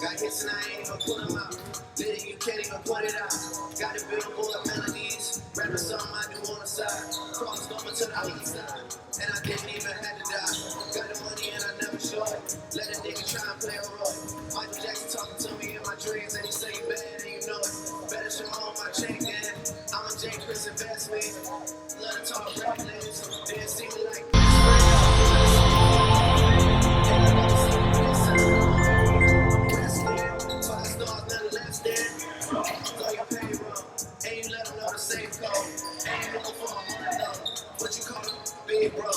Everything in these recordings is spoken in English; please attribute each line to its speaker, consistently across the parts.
Speaker 1: Got hits and I ain't even put them out. Litty, you can't even put it out. Got a billboard melodies. Rapping something I do on the side. Crossed over to the other side. And I didn't even have to die. Got the money and I never short it. Let a nigga try and play a role. Michael Jackson talking to me in my dreams. And he say you bad and you know it. Better show on my check, man. I'm a J. Chris investment. Love to talk rap names. Didn't see me like big bro,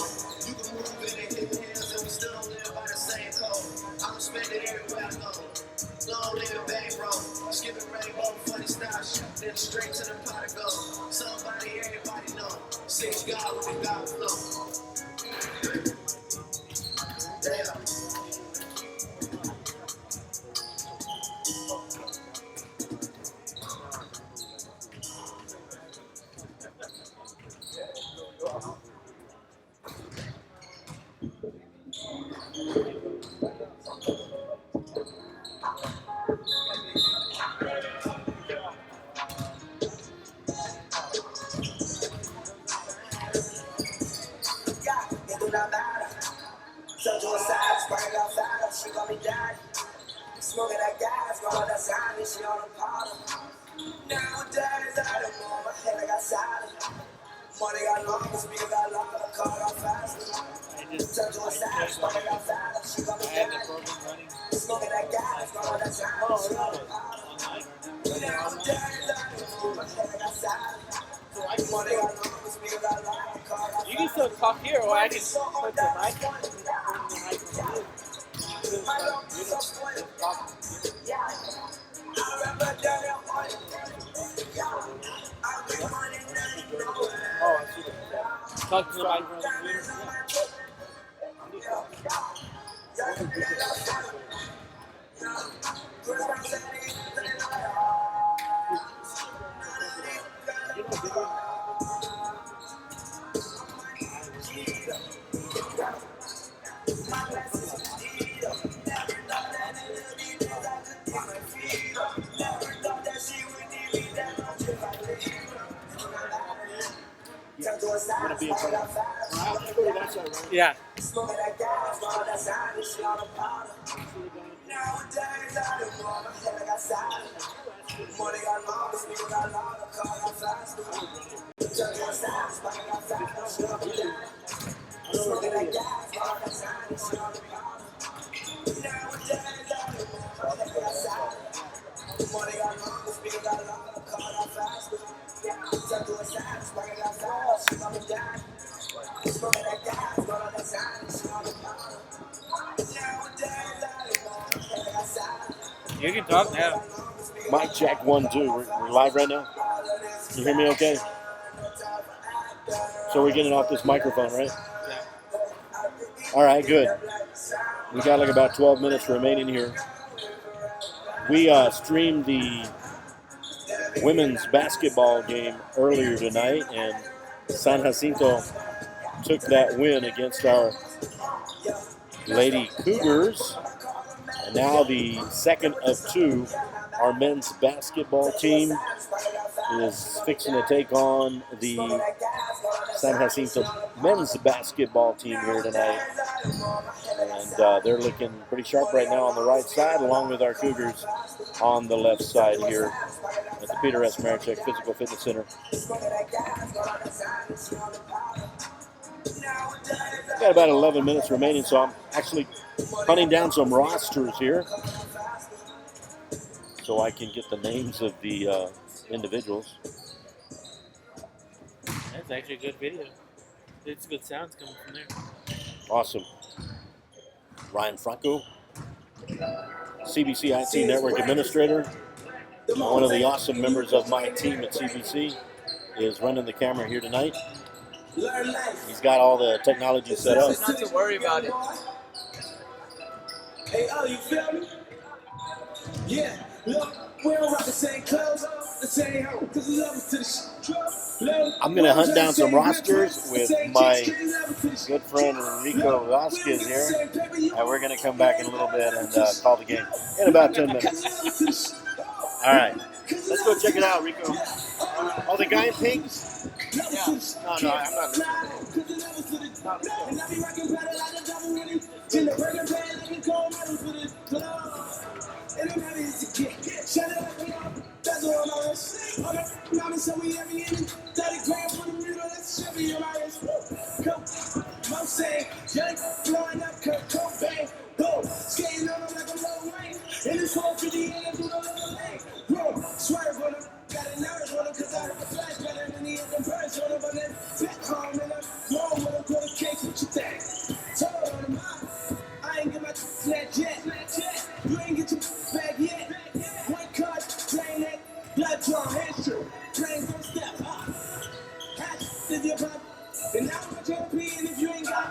Speaker 1: you can move in and hit hands and we still don't live by the same code. I'm spending everywhere I go. Long live bang bro, skipping rainbow, funny style shit, then straight to the pot of gold. Somebody, everybody know, six God with the God flow. Damn. Smoking that gas, going that sign, and she on the powder. Nowadays, I don't know, my head I got silent. Money got long, the speed got longer, the car got faster. Turn to a side, smoking that fire, she gon' be dying. Smoking that gas, going that sign, and she on the powder. Nowadays, I don't know, my head I got silent. Money got long, the speed got longer, the car got faster.
Speaker 2: You can still talk here, or I can put the mic on. Oh, I see that. Talk to the mic. Yeah. You can talk now.
Speaker 3: Mic check 1 2. We're live right now. Can you hear me okay? So we're getting off this microphone, right?
Speaker 2: Yeah.
Speaker 3: All right, good. We got like about 12 minutes remaining here. We streamed the women's basketball game earlier tonight, and San Jacinto took that win against our Lady Cougars. And now the second of two, our men's basketball team is fixing to take on the San Jacinto men's basketball team here tonight. And they're looking pretty sharp right now on the right side, along with our Cougars on the left side here at the Peter S. Marichek Physical Fitness Center. Got about 11 minutes remaining, so I'm actually hunting down some rosters here so I can get the names of the individuals.
Speaker 2: That's actually a good video. It's good sounds coming from there.
Speaker 3: Awesome. Ryan Franco, CBC IT Network Administrator, one of the awesome members of my team at CBC, is running the camera here tonight. He's got all the technology set up.
Speaker 2: Not to worry about it.
Speaker 1: Hey, oh, you feel me? Yeah, look, we don't rock the same clothes, the same home, cause we love us to the shit.
Speaker 3: I'm going to hunt down some rosters with my good friend Rico Vasquez here, and we're going to come back in a little bit and call the game in about 10 minutes. All right, let's go check it out, Rico. Oh, the guy in pink?
Speaker 2: Yeah.
Speaker 3: No, I'm not listening.
Speaker 1: I ain't get my flat yet. You ain't get your bag yet. White card, playing that blood draw hamster. Playing first step. Hatch is your pop. And now I'm champion if you ain't got.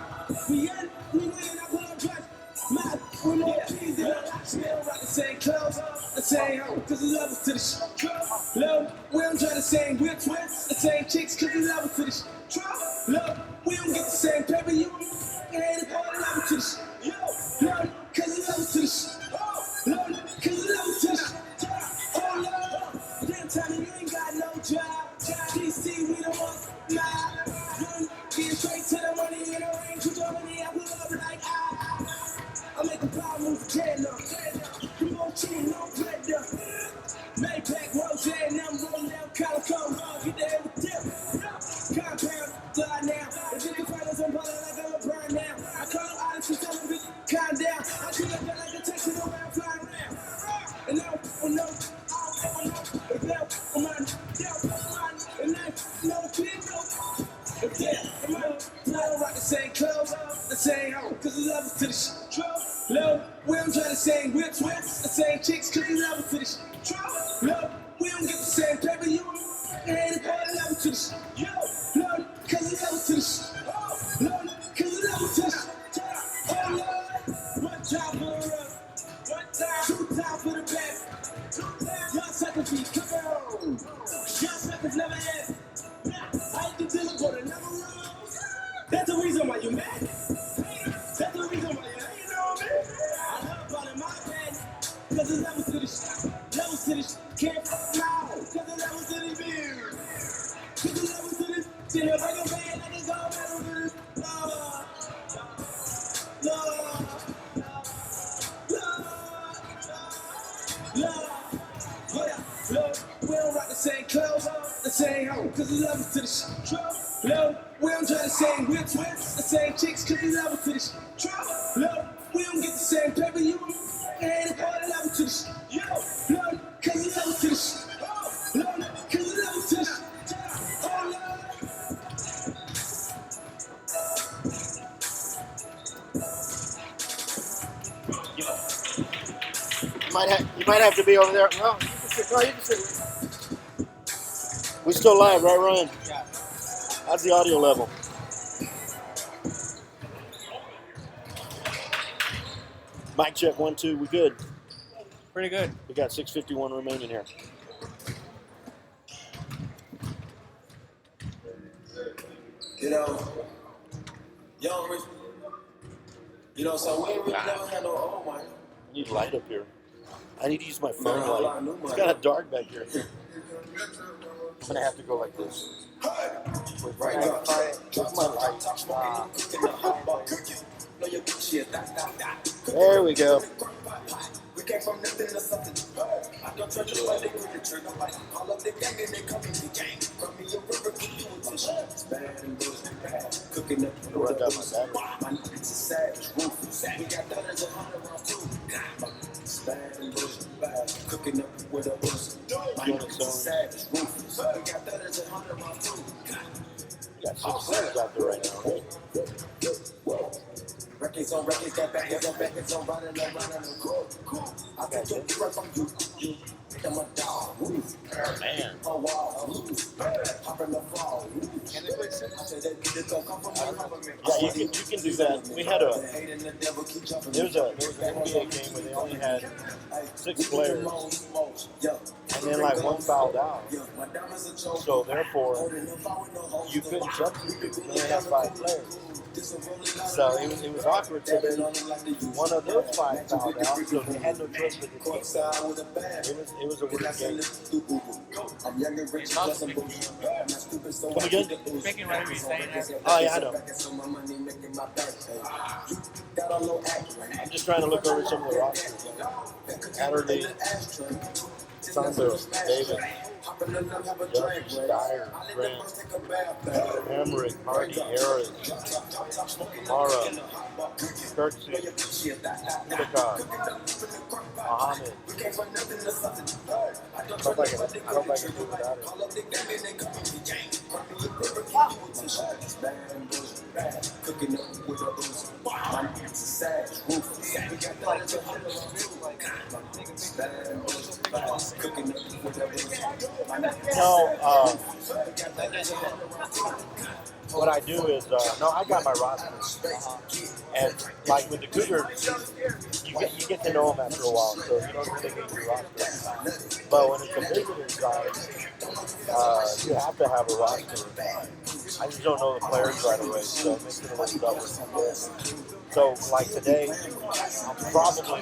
Speaker 1: We in, we win, I pull up clutch. My, we more cheese than a lot. Still rock the same clothes, the same home, cause we love us to the shit. Love, we don't try the same we're twins, the same chicks, cause we love us to the shit. Love, we don't get the same paper, you ain't a part of love us to the shit. Love, cause we love us to the shit. Love, cause we love us to the shit. Oh, love, damn time you ain't got no job. DC, we don't want live. Get straight to the money in the range, with your money, I pull up like I make a power move, stand up. You won't cheat, no pleasure. Maybach, Rose, and I'm rolling down Calico, get the hell with them. Compound, die now. If you can find us on bottle like I'm a burn now. I call them honest and tell them to calm down. I treat them like a Texan around, flying around. And no, and no, if they'll, I'm on, and no, people. If they're, I'm on, I don't rock the same clothes, the same home, cause we love us to the shit. Love, we don't try the same whips, the same chicks, cause we love us to the shit. Love, we don't get the same paper, you ain't a part of love us to the shit. Love, cause we love us to the shit. Love, cause we love us to the shit. Oh Lord, one time for the run, two times for the back. Y'all suckers be coming home. Y'all suckers never had. I can tell for the number one. That's the reason why you mad. That's the reason why you hating on me. I love about in my bed. Cause it's levels to the shit. Levels to the shit. Can't fuck now. Cause it's levels to the beer. Cause it's levels to the shit. If I go bad, I can go metal to the Love, we don't rock the same clothes, the same home, cause we love us to the shit. Love, we don't try the same whips, the same chicks, cause we love us to the shit. Love, we don't get the same paper, you ain't a part of love us to the shit. Love, cause we love us to the shit. Love, cause we love us to the shit. Oh, Lord.
Speaker 3: You might have to be over there. No, you can sit. We still live, right, Ryan?
Speaker 2: Yeah.
Speaker 3: How's the audio level? Mic check 1, 2. We good?
Speaker 2: Pretty good.
Speaker 3: We got 6:51 remaining here.
Speaker 4: So we ain't really never had no old money.
Speaker 3: I need light up here. I need to use my phone light. It's kind of dark back here. I'm going to have to go like this. With my light. There we go.
Speaker 4: We came from nothing to something. I don't touch it like they grip the trigger. Like all of the gang and they come in the gang. From me a river, keep you in tissue. It's bad and bullshit bad. Cooking up the
Speaker 3: Run down my battery.
Speaker 4: My niggas is savage, ruthless. We got thudders and 100 rounds too. It's bad and bullshit bad. Cooking up with a bullshit. My niggas is savage, ruthless. We got thudders and 100 rounds too.
Speaker 3: You got 6 players out there right now, right?
Speaker 4: Records on records, got backers on backers on running. Cool. I got you right from you.
Speaker 3: Man.
Speaker 2: Can they play six?
Speaker 3: Yeah, you can do that. We had there was an NBA game where they only had 6 players, and then like one fouled out. So therefore, you couldn't substitute. You only had 5 players. So it was awkward. So then one of those 5 fouled out, so they had no choice but to keep it was a weird game. Come again?
Speaker 2: Making right here saying that.
Speaker 3: Oh yeah, I know. I'm just trying to look over some of the rosters. Adderley, Saunders, Davis, Judge, Dyer, Grant, Emmerich, Hardy, Harris, Mara, Kirksey, Utakar, Muhammad. I hope I can do without it. No, what I do is, I got my roster. And like with the Cougars, you get to know them after a while, so you don't really get your roster. But when it's a visiting side, you have to have a roster. I just don't know the players right away, so it makes it a little tougher. So like today, I'm probably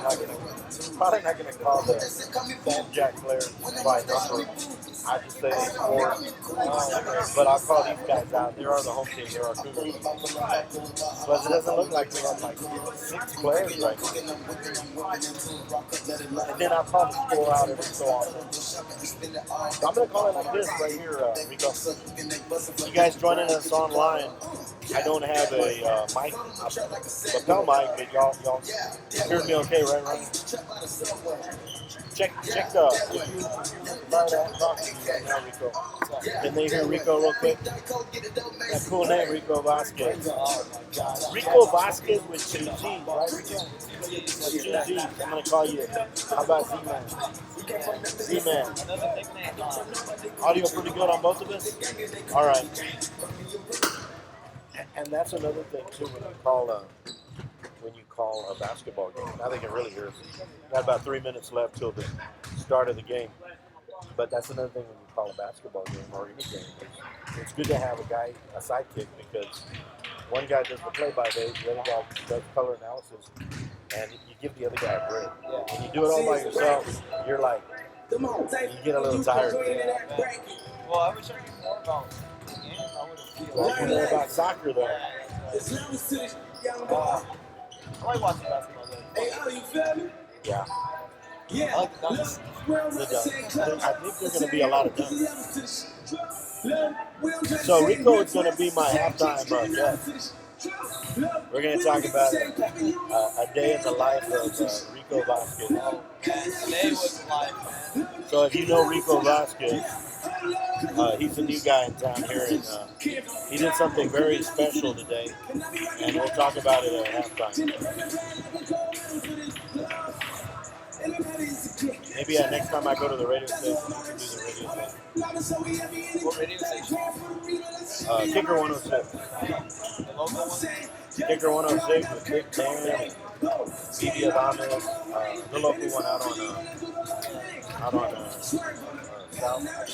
Speaker 3: not gonna call the Sam Jack players by number. I just say 4, but I'll call these guys out. They are the home team. They are Cougars. But it doesn't look like we have like 6 players right now. And then I'll call the score out every so often. So I'm gonna call it like this right here, Rico. You guys joining us online. I don't have a mic, lapel mic, but y'all hear me okay, right, Ryan? Check, if you now, Rico. Can they hear Rico real quick? That cool name, Rico Vasquez. Rico Vasquez with 2 G's, right, Rico? 2 G's. I'm going to call you. How about Z-Man? Z-Man. Audio pretty good on both of us? All right. And that's another thing, too, when you call a basketball game. I think it really hears. Got about 3 minutes left till the start of the game. But that's another thing when you call a basketball game or any game. It's good to have a sidekick, because one guy does the play-by-play, the other guy does color analysis, and you give the other guy a break. When you do it all by yourself, you're like, you get a little tired.
Speaker 2: Well, I wish I knew more about the game. I would have
Speaker 3: Well, you know about soccer, though.
Speaker 2: I like watching basketball, though.
Speaker 3: Yeah.
Speaker 2: I like the dunks.
Speaker 3: The dunks. I think there's going to be a lot of dunks. So Rico is going to be my halftime guest. We're going to talk about a day in the life of Rico Vasquez.
Speaker 2: Today was live, man.
Speaker 3: So if you know Rico Vasquez, he's a new guy in town here, and he did something very special today, and we'll talk about it at halftime. Maybe next time I go to the radio station, we can do the radio thing.
Speaker 2: What radio station?
Speaker 3: Kicker 106.
Speaker 2: The local one?
Speaker 3: Kicker 106 with Big Dan and BB Adames. The local one out on South.
Speaker 2: You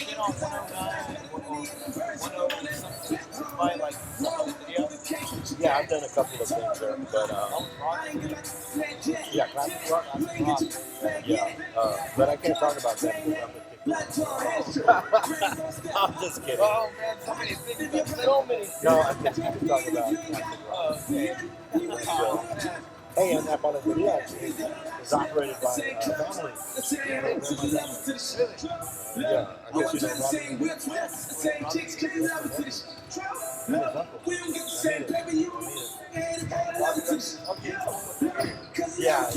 Speaker 2: get on 109, 109, by like video?
Speaker 3: Yeah, I've done a couple of things there, but yeah, classic rock. Yeah, but I can't talk about that because I'm just kidding.
Speaker 2: Oh man, so many things. So many.
Speaker 3: No, I can talk about classic rock. Hey, and that Panaderia is operated by family. Yeah, I guess you know Robbie. Yeah.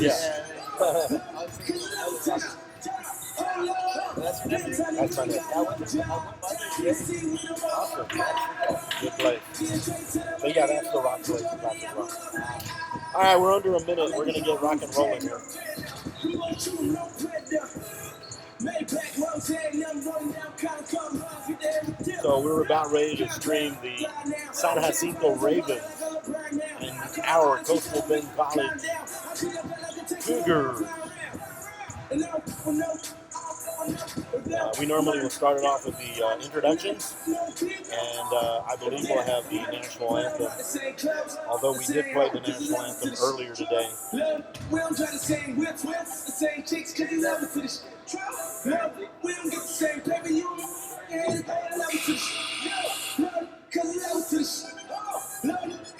Speaker 3: That's my name. Awesome. Good play. But yeah, that's the rock place. All right, we're under a minute. We're going to get rock and rolling here. So we're about ready to stream the San Jacinto Ravens and our Coastal Bend College Cougars. We normally will start it off with the introductions, and I believe we'll have the national anthem, although we did play the national anthem earlier today.
Speaker 1: We don't try the same whips, the same chicks, cause you love it to this. We don't get the same paper, you ain't love it to this. Cause you love it to this.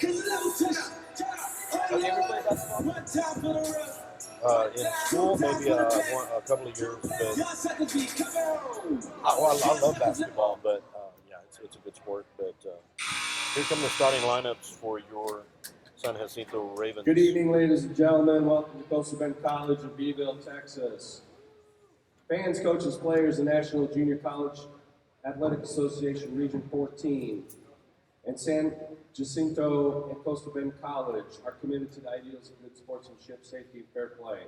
Speaker 1: Cause you love it to this.
Speaker 2: Have you ever played basketball?
Speaker 1: One time for the road.
Speaker 3: In school, maybe a couple of years, but I love basketball, but yeah, it's a good sport. But here come the starting lineups for your San Jacinto Ravens.
Speaker 5: Good evening, ladies and gentlemen. Welcome to Coastal Bend College in Beeville, Texas. Fans, coaches, players, the National Junior College Athletic Association Region 14 and San Jacinto and Coastal Bend College are committed to the ideals of good sportsmanship, safety, and fair play.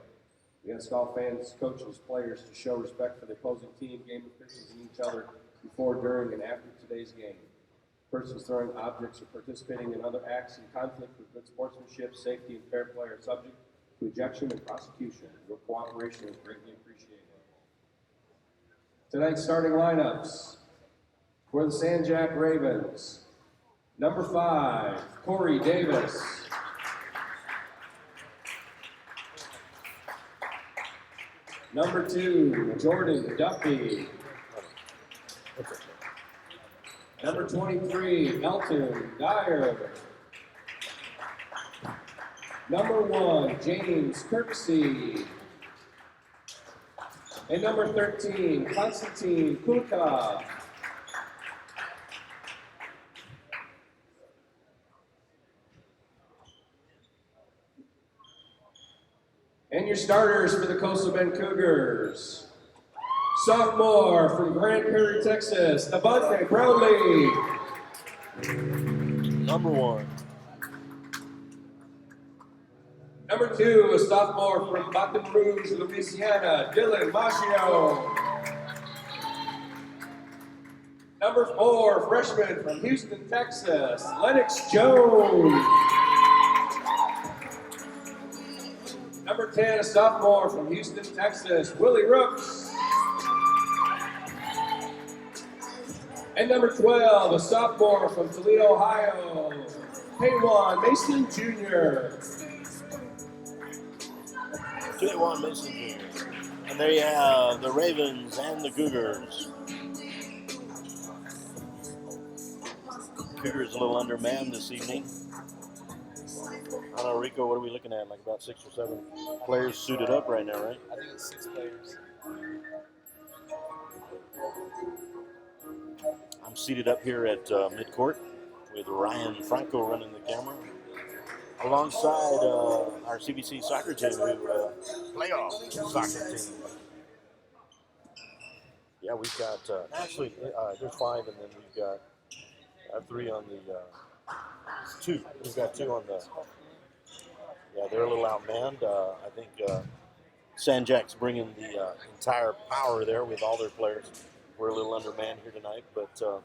Speaker 5: We ask all fans, coaches, players to show respect for the opposing team, game officials, and each other before, during, and after today's game. Persons throwing objects or participating in other acts in conflict with good sportsmanship, safety, and fair play are subject to ejection and prosecution. Your cooperation is greatly appreciated. Tonight's starting lineups for the San Jac Ravens. Number 5, Corey Davis. Number 2, Jordan Duffy. Number 23, Elton Dyer. Number 1, James Kirksey. And number 13, Konstantin Kulka. And your starters for the Coastal Bend Cougars. Sophomore from Grand Prairie, Texas, Devontae Brownlee.
Speaker 3: Number 1.
Speaker 5: Number 2, a sophomore from Baton Rouge, Louisiana, Dylan Maggio. Number 4, freshman from Houston, Texas, Lennox Jones. Number 10, a sophomore from Houston, Texas, Willie Rooks. And number 12, a sophomore from Toledo, Ohio, Haywan Mason Jr.
Speaker 3: Haywan Mason Jr. And there you have the Ravens and the Cougars. Cougars a little undermanned this evening. I don't know, Rico, what are we looking at? Like about 6 or 7 players suited up right now, right?
Speaker 2: I think it's 6 players.
Speaker 3: I'm seated up here at midcourt with Ryan Franco running the camera, alongside our CBC soccer team, playoff soccer team. Yeah, we've got, actually, there's 5, and then we've got 3 on the, 2. We've got 2 on the, yeah, they're a little outmanned. I think San Jac's bringing the entire power there with all their players. We're a little undermanned here tonight, but you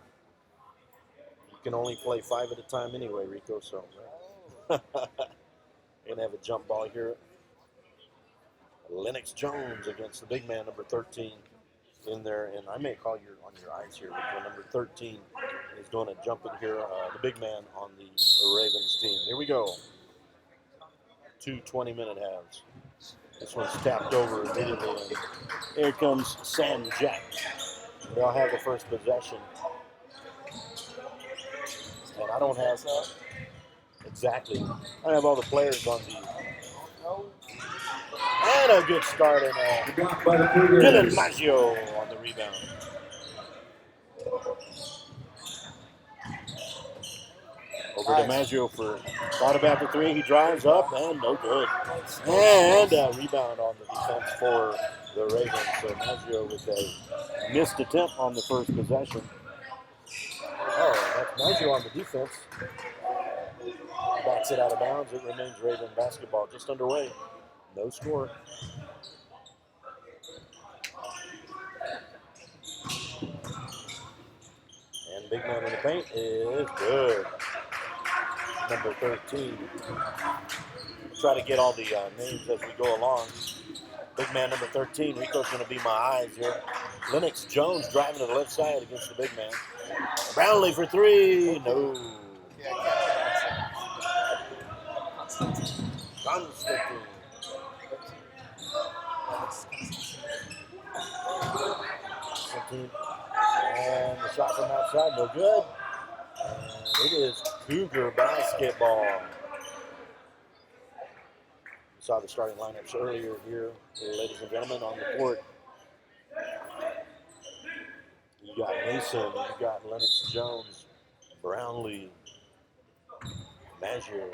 Speaker 3: can only play 5 at a time anyway, Rico, so we're going to have a jump ball here. Lennox Jones against the big man, number 13, in there, and I may call you on your eyes here, Rico. Number 13 is doing a jump in here, the big man on the Ravens team. Here we go. 2 20-minute halves. This one's tapped over immediately, and here comes San Jac. They'll have the first possession. And I don't have exactly. I have all the players on the. And a good start, and Dylan Maggio on the rebound. Over to Maggio for thought about the 3. He drives up and no good. And a rebound on the defense for the Ravens. So Maggio with a missed attempt on the first possession. Oh, that's Maggio on the defense. Backs it out of bounds. It remains Raven basketball just underway. No score. big man in the paint is good. Number 13. Try to get all the names as we go along. Big man number 13. Rico's going to be my eyes here. Lennox Jones driving to the left side against the big man. Brownlee for three. No. Constantine. And the shot from outside, no good. And it is Cougar basketball. We saw the starting lineups earlier here, ladies and gentlemen, on the court. You got Mason, you got Lennox Jones, Brownlee, Magier,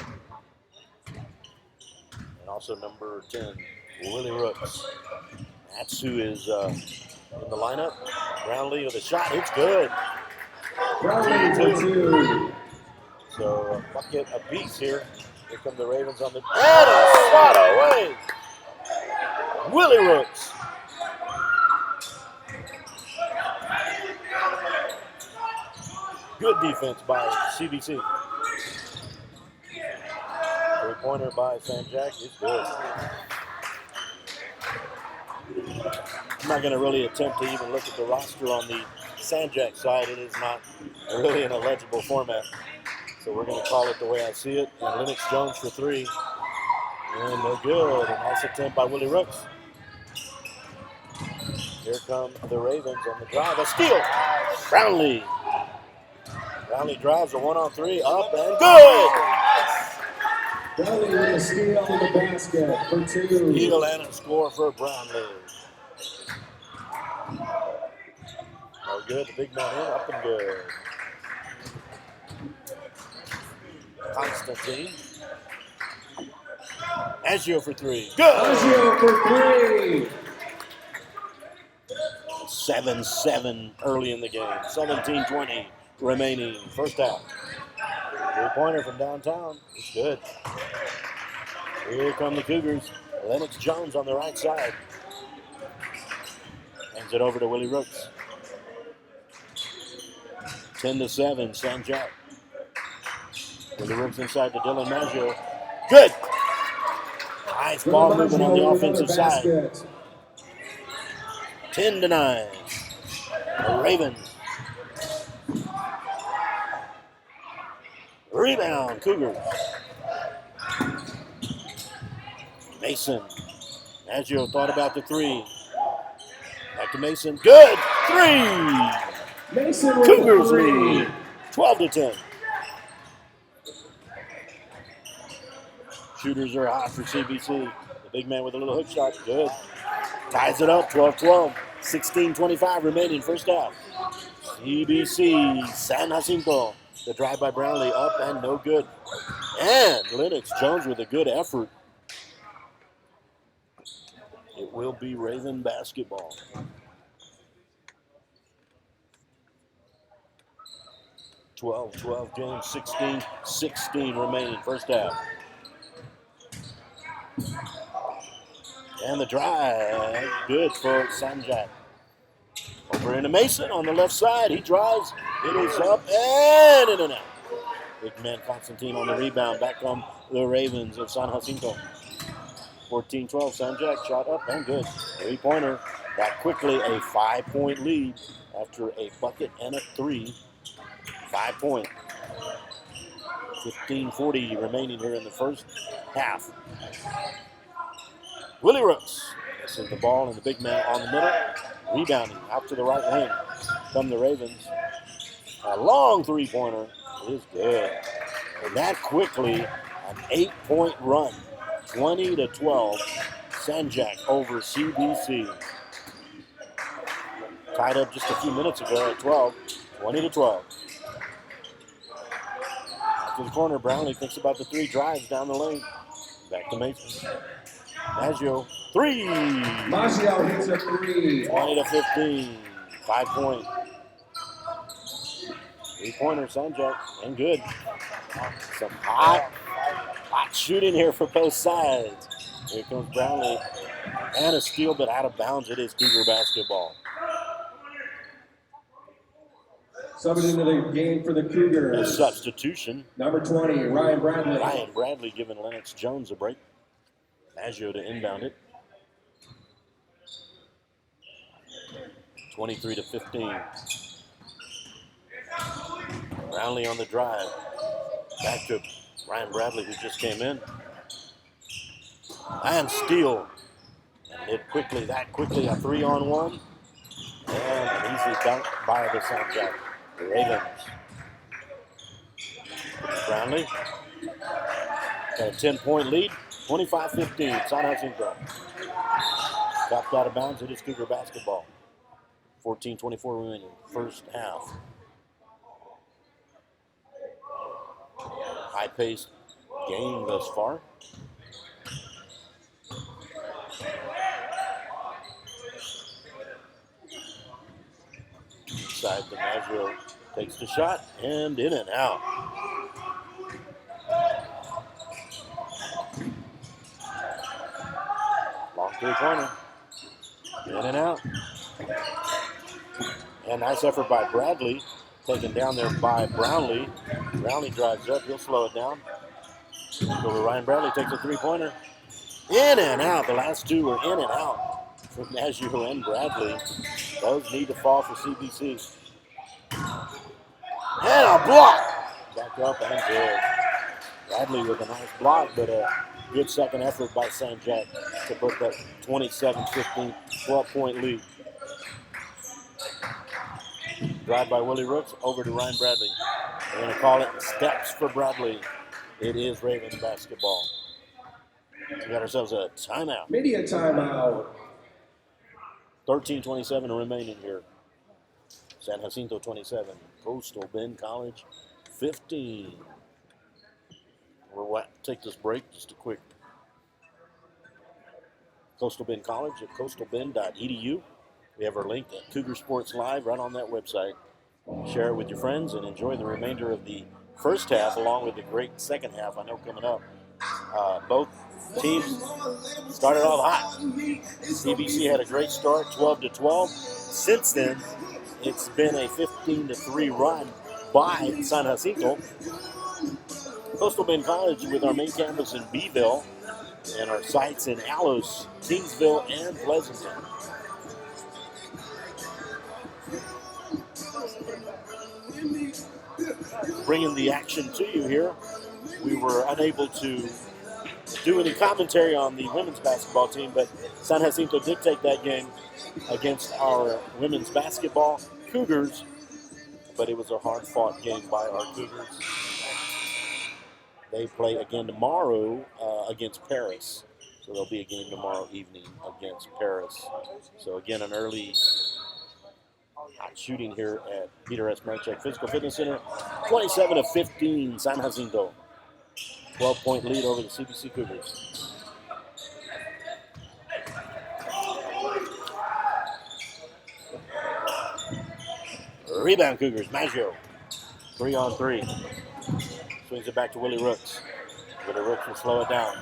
Speaker 3: and also number 10, Willie Rooks. That's who is in the lineup. Brownlee with a shot, it's good.
Speaker 5: Brownlee for two.
Speaker 3: So a bucket apiece here. Here come the Ravens on the, and a shot away. Willie Rooks. Good defense by CBC. Three-pointer by Sanjak is good. I'm not going to really attempt to even look at the roster on the Sanjak side. It is not really an illegible format. So we're going to call it the way I see it. And Lennox Jones for three. And no good. A nice attempt by Willie Rooks. Here come the Ravens on the drive. A steal. Brownlee. Brownlee drives a 1-on-3. Up and good.
Speaker 5: Brownlee with a steal in the basket for two.
Speaker 3: Steal and a score for Brownlee. No good. The big man in. Up and good. Constantine. Agio for three. Good.
Speaker 5: Agio for three.
Speaker 3: 7-7 early in the game. 17-20 remaining. First half. Three-pointer from downtown. It's good. Here come the Cougars. Lennox Jones on the right side. Hands it over to Willie Rooks. 10-7, Sanjak. Willie Rooks inside to Dylan Maggio. Good. Nice ball movement on the offensive side. 10-9. The Ravens. Rebound, Cougars. Mason. Maggio thought about the three. Back to Mason. Good. Three.
Speaker 5: Mason with
Speaker 3: Cougars
Speaker 5: three.
Speaker 3: lead. 12-10. Shooters are hot for CBC. The big man with a little hook shot. Good. Ties it up. 12-12. 16-25 remaining. First half. CBC. San Jacinto. The drive by Brownlee. Up and no good. And Lennox Jones with a good effort. It will be Raven basketball. 12-12 game. 16-16 remaining. First half. And the drive, good for Sanjak. Over into Mason on the left side. He drives. It is up and in and out. Big man Constantine on the rebound. Back come the Ravens of San Jacinto. 14-12. Sanjak shot up and good. Three-pointer. Back quickly. A 5-point lead after a bucket and a three. 5-point. 15:40 remaining here in the first half. Willie Rooks. This is the ball and the big man on the middle. Rebounding out to the right wing from the Ravens. A long three-pointer is good. And that quickly, an 8-point run. 20-12. Sanjak over CBC. Tied up just a few minutes ago at 12. 20-12. To the corner, Brownlee thinks about the three, drives down the lane. Back to Mason. Maggio, three.
Speaker 5: Maggio hits a three.
Speaker 3: 20-15. 5-point. Three-pointer, Sanjak, and good. Some hot shooting here for both sides. Here comes Brownlee. And a steal, but out of bounds. It is Cougar basketball.
Speaker 5: Subbing into the game for the
Speaker 3: A
Speaker 5: Cougars.
Speaker 3: substitution.
Speaker 5: Number 20, Ryan Bradley.
Speaker 3: Ryan Bradley giving Lennox Jones a break. Maggio to inbound it. 23-15. Brownlee on the drive. Back to Ryan Bradley, who just came in. And steal. And it quickly, that quickly, a 3-on-1. And an easy dunk by the San Jack Ravens. Brownlee got a 10-point lead, 25-15. San Jacinto. Tapped out of bounds. It is Cougar basketball. 14-24 remaining, first half. High-paced game thus far. Inside, DiMaggio takes the shot, and in and out. Long three-pointer. In and out. And nice effort by Bradley. Taken down there by Brownlee. Brownlee drives up. He'll slow it down. Over Ryan Bradley takes a three-pointer. In and out. The last two were in and out from Maggio and Bradley. Those need to fall for CBC. And a block. Back up and good. Bradley with a nice block, but a good second effort by San Jack to put that 27-15, 12-point lead. Drive by Willie Rooks over to Ryan Bradley. They're going to call it steps for Bradley. It is Raven basketball. We got ourselves a timeout.
Speaker 5: Media timeout.
Speaker 3: 13:27 remaining here. San Jacinto 27, Coastal Bend College 15. We'll take this break, just a quick. Coastal Bend College at coastalbend.edu. We have our link at Cougar Sports Live right on that website. Share it with your friends and enjoy the remainder of the first half along with the great second half I know coming up. Both teams started off hot. CBC had a great start, 12-12. Since then, it's been a 15-3 run by San Jacinto. Coastal Bend College with our main campus in Beeville and our sites in Allos, Kingsville, and Pleasanton. Bringing the action to you here. We were unable to do any commentary on the women's basketball team, but San Jacinto did take that game against our women's basketball Cougars, but it was a hard-fought game by our Cougars. They play again tomorrow against Paris, so there'll be a game tomorrow evening against Paris. So again, an early hot shooting here at Peter S. Marichek Physical Fitness Center. 27-15, San Jacinto. 12-point lead over the CBC Cougars. Rebound Cougars, Maggio. 3-on-3. Swings it back to Willie Rooks. Willie Rooks will slow it down.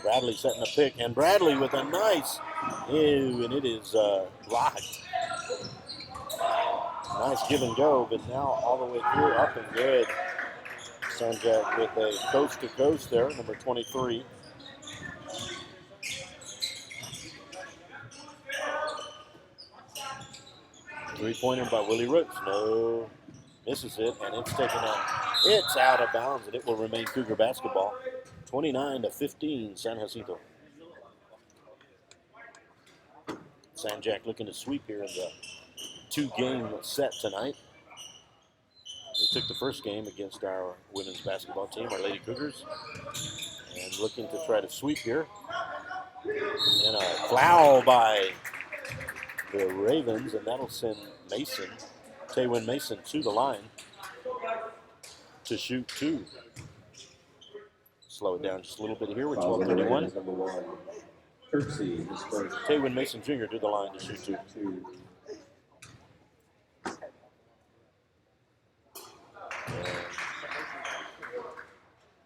Speaker 3: Bradley setting a pick, and Bradley with a nice, and it is blocked. Nice give and go, but now all the way through, up and good. Sanjak with a coast to coast there, number 23. Three-pointer by Willie Rooks. No, misses it, and it's taken out. It's out of bounds, and it will remain Cougar basketball. 29-15, San Jacinto. Sanjak looking to sweep here in the two-game set tonight. They took the first game against our women's basketball team, our Lady Cougars, and looking to try to sweep here. And a foul by the Ravens, and that'll send Mason, Taywin Mason, to the line to shoot two. Slow it down just a little bit here with 12:31. Taywin Mason Jr. to the line to shoot two.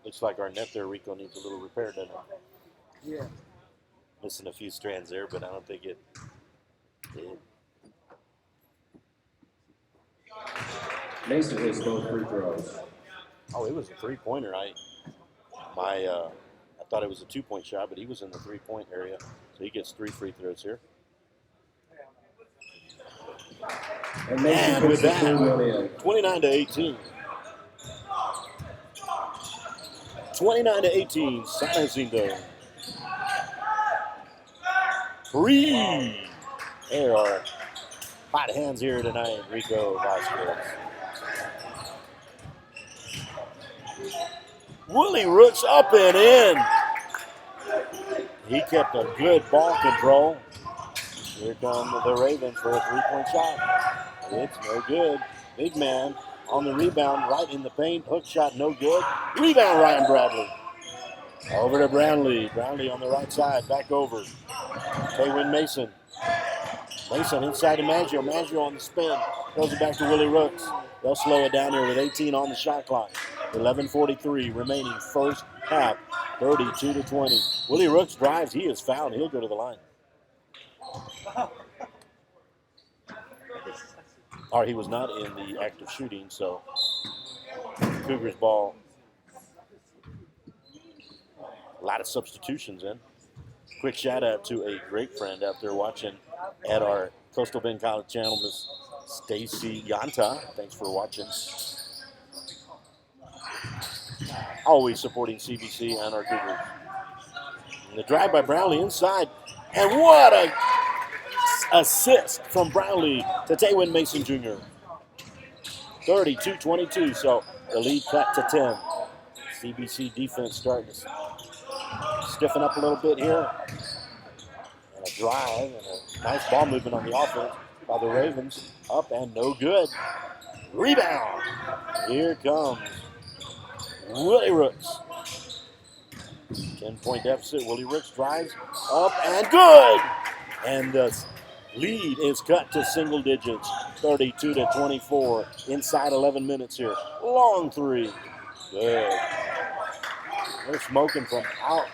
Speaker 3: Looks like our net there, Rico, needs a little repair, doesn't it?
Speaker 2: Yeah.
Speaker 3: Missing a few strands there, but I don't think it did.
Speaker 5: Mason hits both free throws.
Speaker 3: Oh, it was a three-pointer. I thought it was a two-point shot, but he was in the three-point area, so he gets 3 free throws here.
Speaker 5: And Mason
Speaker 3: And
Speaker 5: puts
Speaker 3: with
Speaker 5: the third one in.
Speaker 3: that, 29-18. 29-18, San Jacinto. 3. There are hot hands here tonight, Rico Vasquez. Willie Rooks up and in. He kept a good ball control. Here come the Ravens for a 3-point shot. It's no good. Big man on the rebound, right in the paint. Hook shot, no good. Rebound, Ryan Bradley. Over to Brownlee. Brownlee on the right side, back over. Taywin Mason. Mason inside to Maggio. Maggio on the spin. Throws it back to Willie Rooks. They'll slow it down here with 18 on the shot clock. 11:43 remaining first half. 32-20. Willie Rooks drives. He is fouled. He'll go to the line. Or he was not in the act of shooting, so Cougars ball. A lot of substitutions in. Quick shout out to a great friend out there watching at our Coastal Bend College channel, Miss Stacy Yanta. Thanks for watching. Always supporting CBC and our Cougars. And the drive by Brownlee inside. And what a assist from Brownlee to Taywin Mason Jr. 32-22, so the lead cut to 10. CBC defense starting to stiffen up a little bit here. And a drive and a nice ball movement on the offense by the Ravens. Up and no good. Rebound. Here comes Willie Rooks. 10-point deficit. Willie Rooks drives up and good. And the lead is cut to single digits. 32-24. Inside 11 minutes here. Long three. Good. They're smoking from out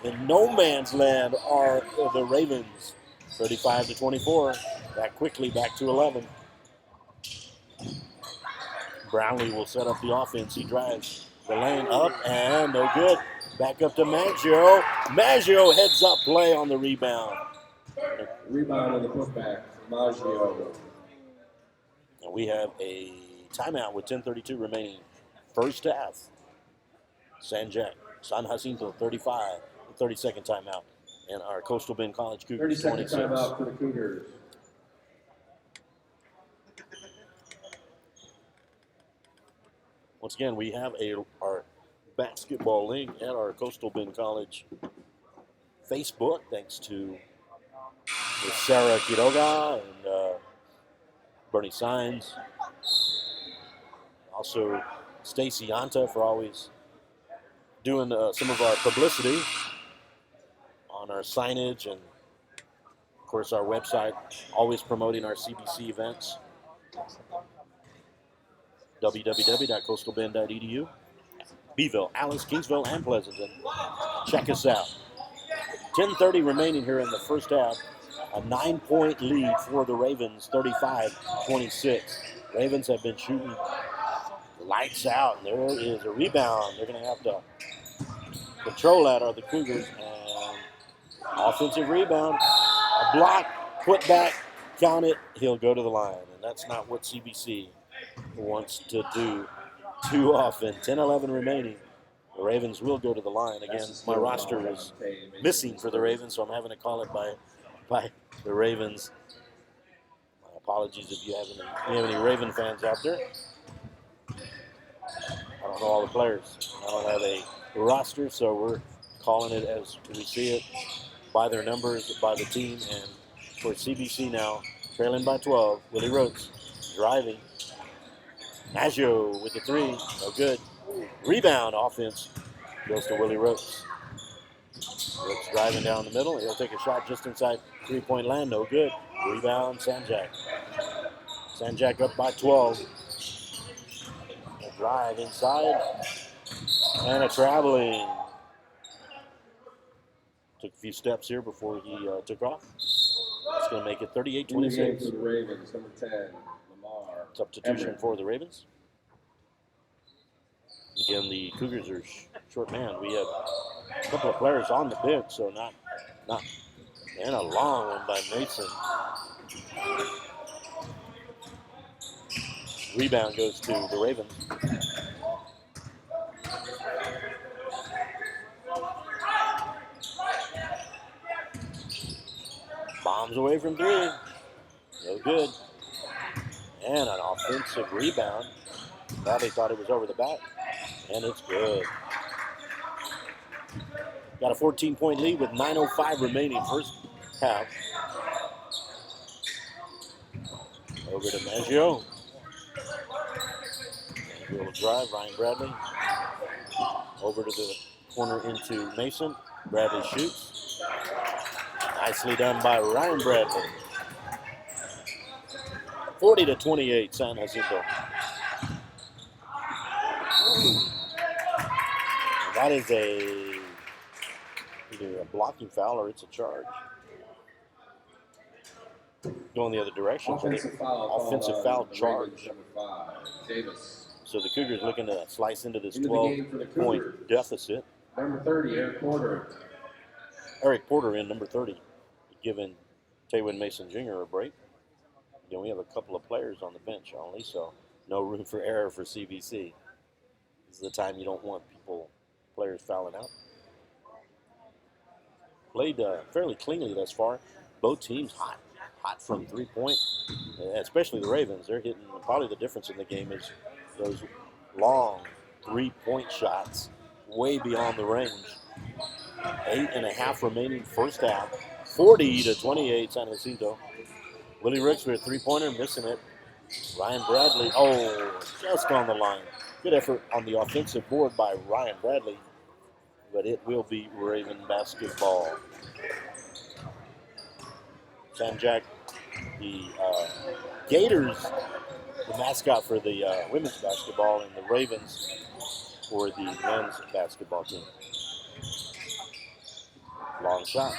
Speaker 3: in no man's land are the Ravens. 35-24. Back quickly, back to 11. Brownlee will set up the offense. He drives the lane up and no good. Back up to Maggio. Maggio heads up play on the rebound.
Speaker 5: Rebound on the putback. Maggio.
Speaker 3: And we have a timeout with 10:32 remaining. First half. San Jacinto 35. 30-second timeout. And our Coastal Bend College Cougars
Speaker 5: 30-second
Speaker 3: 26.
Speaker 5: timeout for the Cougars.
Speaker 3: Once again, we have our basketball link at our Coastal Bend College Facebook, thanks to Miss Sarah Quiroga and Bernie Sines. Also, Stacy Yanta for always doing some of our publicity on our signage and, of course, our website, always promoting our CBC events. www.coastalbend.edu. Beeville, Alice, Kingsville, and Pleasanton. Check us out. 10:30 remaining here in the first half. A 9-point lead for the Ravens, 35-26. Ravens have been shooting lights out, and there is a rebound. They're going to have to control that, are the Cougars. And offensive rebound, a block, put back, count it, he'll go to the line. And that's not what CBC wants to do too often. 10-11 remaining. The Ravens will go to the line. Again, my roster is missing for the Ravens, so I'm having to call it by the Ravens. My apologies if you have any Raven fans out there. I don't know all the players. I don't have a roster, so we're calling it as we see it, by their numbers, by the team. And for CBC now, trailing by 12, Willie Rooks driving. Maggio with the three, no good. Rebound offense goes to Willie Rooks. Rooks driving down the middle. He'll take a shot just inside three-point land, no good. Rebound, Sanjak. Sanjak up by 12. A drive inside. And a traveling. Took a few steps here before he took off. That's going to make it 38-26.
Speaker 5: For the Ravens, number 10, Lamar.
Speaker 3: Substitution for the Ravens. Again, the Cougars are short man. We have a couple of players on the bench, so not, and a long one by Mason. Rebound goes to the Ravens. Bombs away from three. No good. And an offensive rebound. Bradley thought it was over the back, and it's good. Got a 14-point lead with 9:05 remaining first half. Over to Maggio. Maggio will drive. Ryan Bradley. Over to the corner into Mason. Bradley shoots. Nicely done by Ryan Bradley. 40-28, San Jacinto. And that is either a blocking foul or it's a charge. Going the other direction.
Speaker 5: Offensive foul
Speaker 3: charge.
Speaker 5: Number 5, Davis.
Speaker 3: So the Cougars looking to slice into this
Speaker 5: Into the game for the
Speaker 3: 12-point deficit.
Speaker 5: Number 30, Eric Porter.
Speaker 3: Eric Porter in number 30, giving Taywin Mason Jr. a break. Again, we have a couple of players on the bench only, so no room for error for CBC. This is the time you don't want players fouling out. Played fairly cleanly thus far. Both teams hot from 3-point, especially the Ravens. They're hitting, probably the difference in the game is those long 3-point shots way beyond the range. 8.5 remaining first half. 40-28 San Jacinto. Willie Ricks with a 3-pointer, missing it. Ryan Bradley, just on the line. Good effort on the offensive board by Ryan Bradley, but it will be Raven basketball. Sanjak, the Gators, the mascot for the women's basketball, and the Ravens for the men's basketball team. Long shot.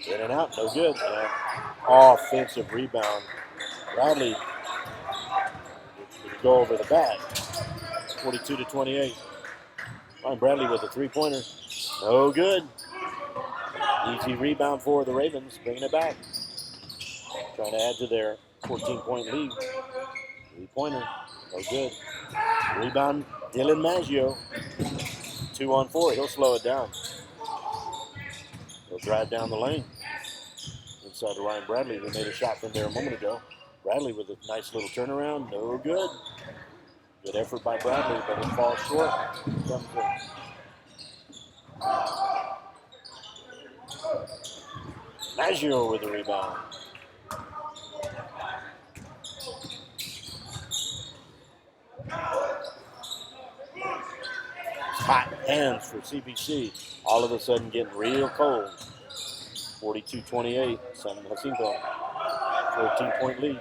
Speaker 3: In and out, no good. And offensive rebound. Bradley would go over the back. 42-28. Ryan Bradley with a 3-pointer. No good. Easy rebound for the Ravens, bringing it back. Trying to add to their 14-point lead. 3-pointer, no good. Rebound, Dylan Maggio. 2-on-4, he'll slow it down. He'll drive down the lane. Inside to Ryan Bradley, who made a shot from there a moment ago. Bradley with a nice little turnaround, no good. Good effort by Bradley, but it falls short. Comes Maggio with the rebound. Hot hands for CBC. All of a sudden getting real cold. 42-28, San Jacinto. 14-point lead.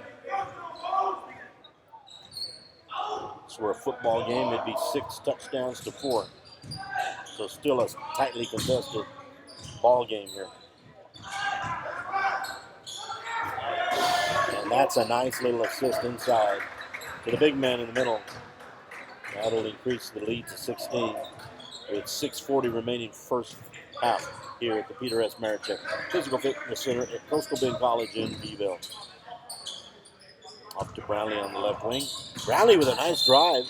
Speaker 3: So for a football game, it'd be 6 touchdowns to 4. So still a tightly contested ball game here. And that's a nice little assist inside to the big man in the middle. That'll increase the lead to 16 with 6:40 remaining first half here at the Peter S. Marichek Physical Fitness Center at Coastal Bend College in Beeville. Off to Brownlee on the left wing. Brownlee with a nice drive.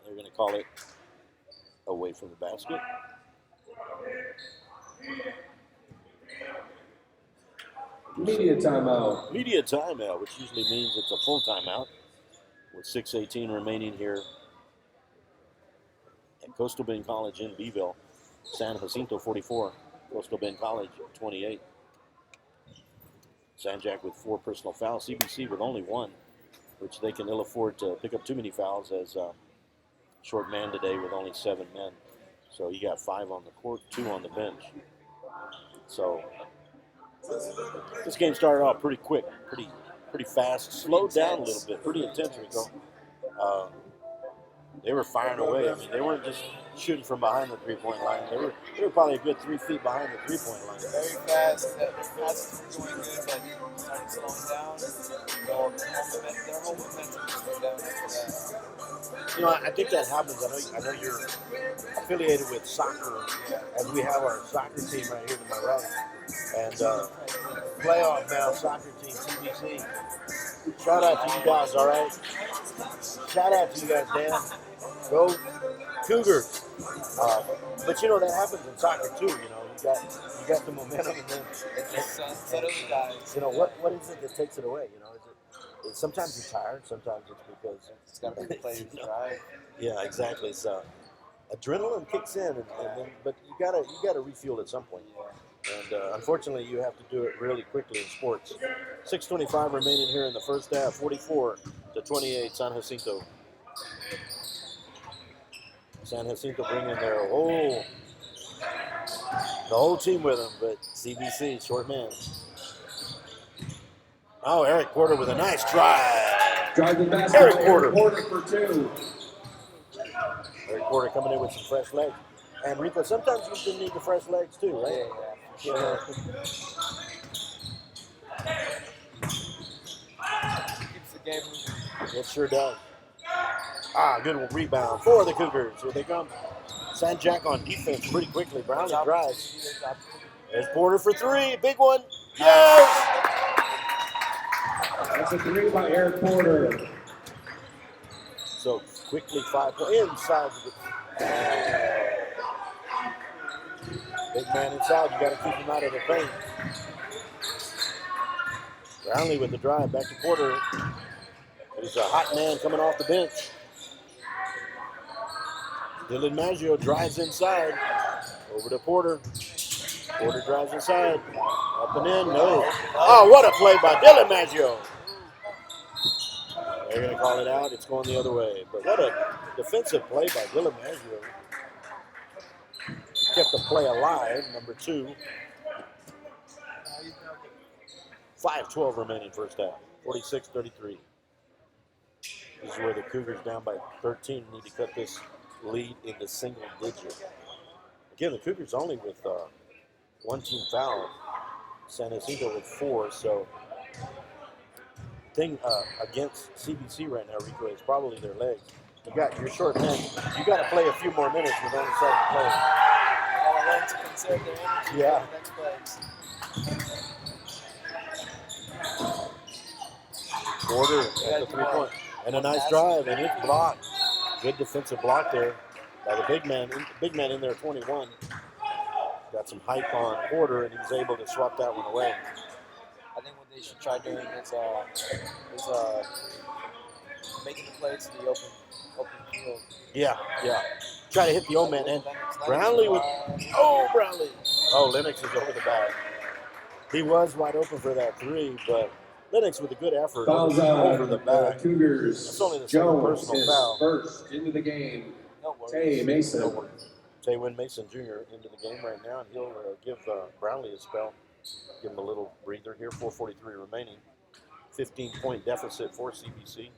Speaker 3: They're going to call it away from the basket.
Speaker 5: Media timeout.
Speaker 3: Media timeout, which usually means it's a full timeout. With 6:18 remaining here at Coastal Bend College in Beeville. San Jacinto 44, Coastal Bend College 28. Sanjak with 4 personal fouls. CBC with only 1, which they can ill afford to pick up too many fouls as short man today with only 7 men. So you got 5 on the court, 2 on the bench. So this game started off pretty quick, pretty fast, slowed down a little bit, pretty intense, Rico. They were firing away. I mean, they weren't just shooting from behind the three-point line. They were probably a good 3 feet behind the three-point line.
Speaker 2: Very fast. Their passes were going good, but started slowing down. So their whole momentum was down after that.
Speaker 3: You know, I think that happens. I know you're affiliated with soccer, as we have our soccer team right here to my right, and playoff now soccer team TBC. Shout out to you guys, all right. Shout out to you guys, Dan. Go Cougars. But you know that happens in soccer too. You know, you got the momentum, and then
Speaker 2: It just suddenly dies.
Speaker 3: you know what is it that takes it away? You know, sometimes you're tired, sometimes it's because
Speaker 2: It's got to be the players drive.
Speaker 3: yeah, exactly. So adrenaline kicks in, and then but you gotta refuel at some point. And unfortunately, you have to do it really quickly in sports. 6:25 remaining here in the first half. 44-28, San Jacinto. San Jacinto bringing the whole team with them, but CBC, short man. Oh, Eric Porter with a nice drive.
Speaker 5: Drive the basket.
Speaker 3: Eric Porter.
Speaker 5: Porter for 2.
Speaker 3: Eric Porter coming in with some fresh legs. And Rico, sometimes you just need the fresh legs too, right?
Speaker 2: Yeah. Keeps the game moving.
Speaker 3: It sure does. Good rebound for the Cougars. Here they come. San Jack on defense pretty quickly. Brownlee drives. There's Porter for 3. Big one. Yes!
Speaker 5: That's a 3 by Eric Porter.
Speaker 3: So quickly 5 points inside. Big man inside. You got to keep him out of the paint. Brownlee with the drive. Back to Porter. He's a hot man coming off the bench. Dylan Maggio drives inside. Over to Porter. Porter drives inside. Up and in. No. Oh, what a play by Dylan Maggio. They're going to call it out. It's going the other way. But what a defensive play by Dylan Maggio. He kept the play alive. Number 2. 5:12 remaining first half. 46-33. This is where the Cougars down by 13 need to cut this lead into single digit. Again, the Cougars only with 1 team foul. San Jacinto with 4. So thing against CBC right now, Rico, is probably their legs. You're short man. You got to play a few more minutes with only 7 players.
Speaker 2: Gotta learn to conserve their energy
Speaker 3: Yeah.
Speaker 2: for the next plays.
Speaker 3: Porter at the 3-point. And a nice drive, and it's blocked. Good defensive block there by the big man in there, 21. Got some height on Porter, and he was able to swap that one away.
Speaker 2: I think what they should try doing is making the plays to the open field.
Speaker 3: Yeah. Try to hit the old man. And Brownlee with, Brownlee. Oh, Lennox is over the back. He was wide open for that 3, but Lennox with a good effort over the back.
Speaker 5: Cougars.
Speaker 3: That's only the second
Speaker 5: Jones
Speaker 3: personal
Speaker 5: is
Speaker 3: foul.
Speaker 5: first into the game.
Speaker 2: No worries.
Speaker 5: Tay Mason.
Speaker 3: Taywin Mason Jr. into the game right now, and he'll give Brownlee a spell. Give him a little breather here. 4:43 remaining. 15-point deficit for CBC.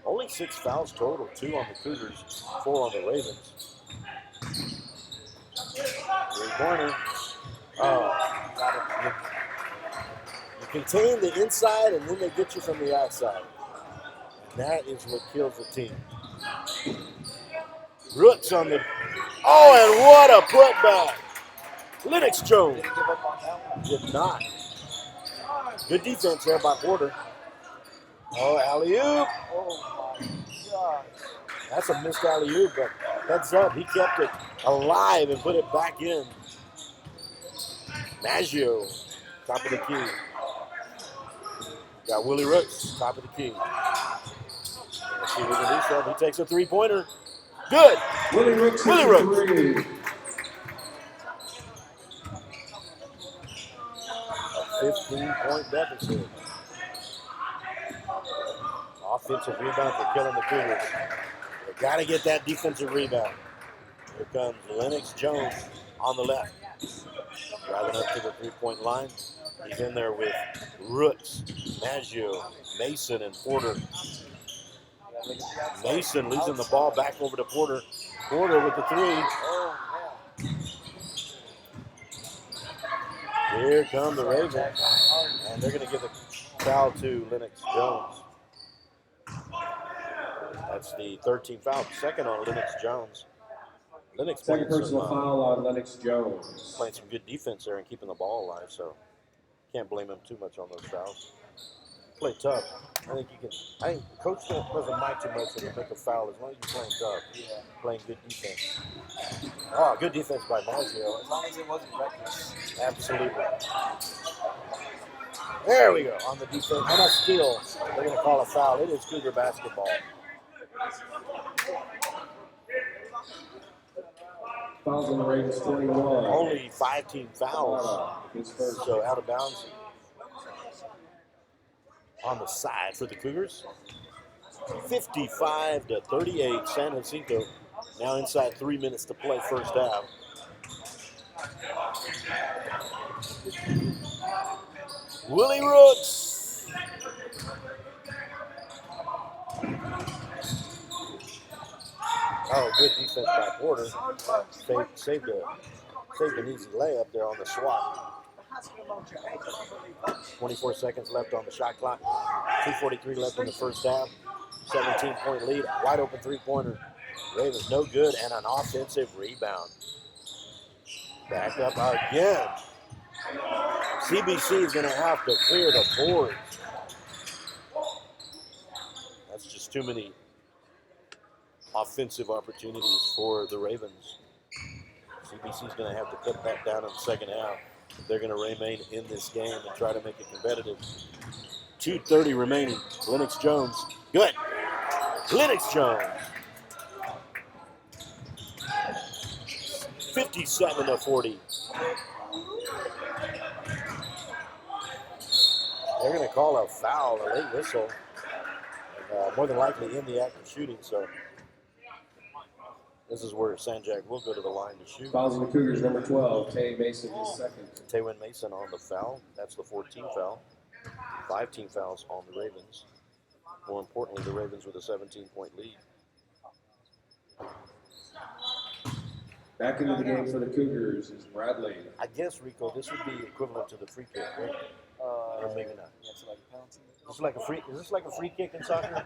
Speaker 3: Only 6 fouls total, 2 on the Cougars, 4 on the Ravens. Corner. You contain the inside, and then they get you from the outside. And that is what kills the team. Roots on the. Oh, and what a putback! Lennox Jones
Speaker 2: Didn't give up on that one.
Speaker 3: did not. Good defense there by Porter. Oh, alley-oop.
Speaker 2: Oh my gosh.
Speaker 3: That's a missed alley-oop, but heads up. He kept it alive and put it back in. Maggio, top of the key. Got Willie Rooks, top of the key. Let's see if we can do something. He takes a 3-pointer. Good.
Speaker 5: Willie Rooks.
Speaker 3: Willie Rooks. 15-point deficit. Offensive rebound for killing the Cougars. They got to get that defensive rebound. Here comes Lennox Jones on the left. Driving up to the 3-point line. He's in there with Roots, Maggio, Mason, and Porter.
Speaker 2: Yeah, Look at the outside.
Speaker 3: Mason losing the ball back over to Porter. Porter with the three.
Speaker 2: Oh, man.
Speaker 3: Here come the Ravens.
Speaker 2: Back on hard.
Speaker 3: And they're going to give a foul to Lennox Jones. That's the 13th foul. Second on Lennox Jones. Lennox
Speaker 5: Second
Speaker 3: playing
Speaker 5: personal foul on Lennox Jones.
Speaker 3: playing some good defense there and keeping the ball alive, so can't blame him too much on those fouls. Play tough. I think coach doesn't mind too much when you make a foul as long as you're playing tough.
Speaker 2: Yeah.
Speaker 3: Playing good defense. Oh, good defense by Maggio.
Speaker 2: As long as it wasn't reckless.
Speaker 3: Absolutely. There we go on the defense. And a steal. They're going to call a foul. It is Cougar basketball.
Speaker 5: Fouls on the Ravens 21.
Speaker 3: Only 5 team fouls.
Speaker 5: His first.
Speaker 3: So out of bounds on the side for the Cougars. 55-38. San Jacinto now inside 3 minutes to play first half. Willie Rooks. Oh, good defense by Porter. Saved an easy layup there on the swap. 24 seconds left on the shot clock. 2:43 left in the first half. 17-point lead. Wide open three-pointer. Ravens no good and an offensive rebound. Back up again. CBC is going to have to clear the boards. That's just too many offensive opportunities for the Ravens. CBC is going to have to cut that down in the second half if they're going to remain in this game and try to make it competitive. 2:30 remaining. Lennox Jones. Good. Lennox Jones. 57-40. They're going to call a foul, a late whistle. More than likely in the act of shooting, so this is where Sanjak will go to the line to shoot.
Speaker 5: Fouls on the Cougars, number 12, Tay Mason, his second.
Speaker 3: Taywin Mason on the foul. That's the 14th foul. 5 team fouls on the Ravens. More importantly, the Ravens with a 17-point lead.
Speaker 5: Back into the game for the Cougars is Bradley.
Speaker 3: I guess, Rico, this would be equivalent to the free kick, right? Or maybe not.
Speaker 2: Yeah, it's like a penalty.
Speaker 3: Is this like a free kick in soccer?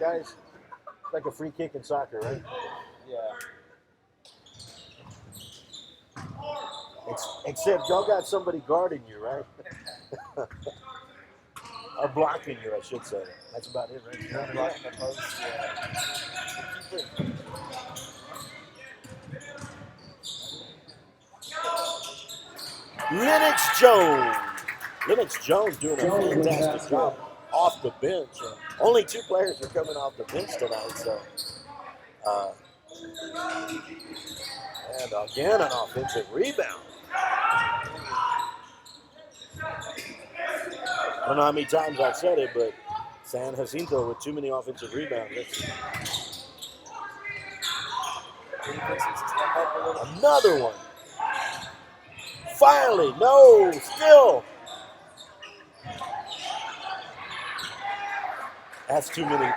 Speaker 3: Guys, it's like a free kick in soccer, right?
Speaker 2: Yeah.
Speaker 3: Except y'all got somebody guarding you, right? Or blocking you, I should say. That's about it, right?
Speaker 2: You're blocking the post. Yeah.
Speaker 3: Lennox Jones. Lennox Jones doing a fantastic job off the bench. Only 2 players are coming off the bench tonight, so. And again, an offensive rebound. I don't know how many times I've said it, but San Jacinto with too many offensive rebounds. Another one. Finally, no, still. That's too many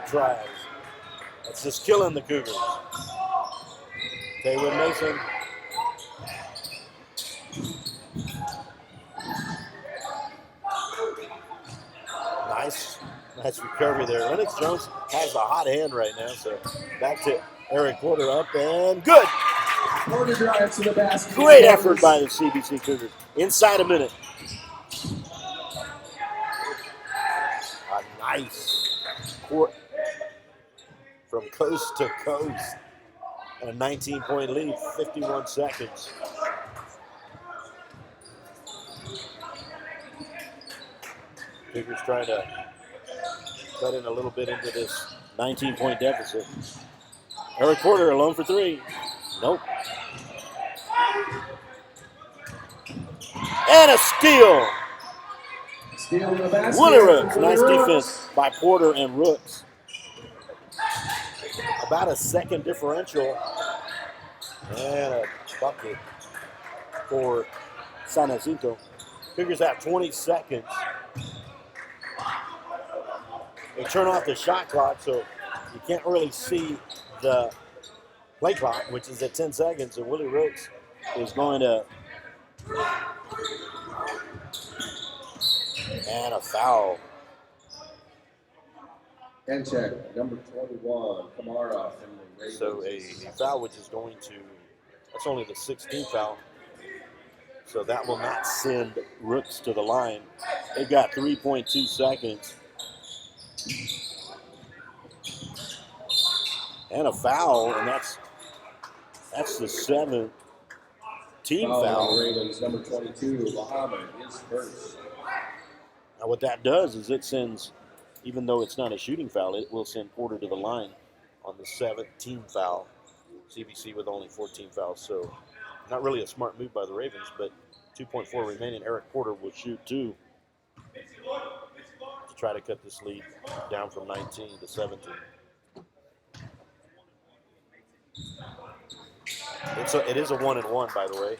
Speaker 3: tries. That's just killing the Cougars. Taywin Mason. Nice recovery there. Lennox Jones has a hot hand right now, so back to Eric Porter up and good.
Speaker 5: Porter drives to the basket.
Speaker 3: Great effort by the CBC Cougars. Inside a minute. A nice court from coast to coast. And a 19-point lead, 51 seconds. Cougars trying to cut in a little bit into this 19-point deficit. Eric Porter alone for 3. Nope. And a steal.
Speaker 5: Steal in the basket.
Speaker 3: Willie Rooks. Nice defense by Porter and Rooks. About a second differential. And a bucket for San Jacinto. Cougars have 20 seconds. they turn off the shot clock, so you can't really see the play clock, which is at 10 seconds, and Willie Rooks is going to, and a foul.
Speaker 5: And check, number 21, Kamara from the Ravens.
Speaker 3: So a foul which is going to, that's only the 16th foul. So that will not send Rooks to the line. They've got 3.2 seconds. And a foul, and that's the 7th team foul.
Speaker 5: Ravens, number 22, Muhammad is first.
Speaker 3: Now what that does is it sends, even though it's not a shooting foul, it will send Porter to the line on the 7th team foul. CBC with only 14 fouls, so not really a smart move by the Ravens, but 2.4 remaining. Eric Porter will shoot 2 to try to cut this lead down from 19 to 17. It is a 1-and-1, by the way,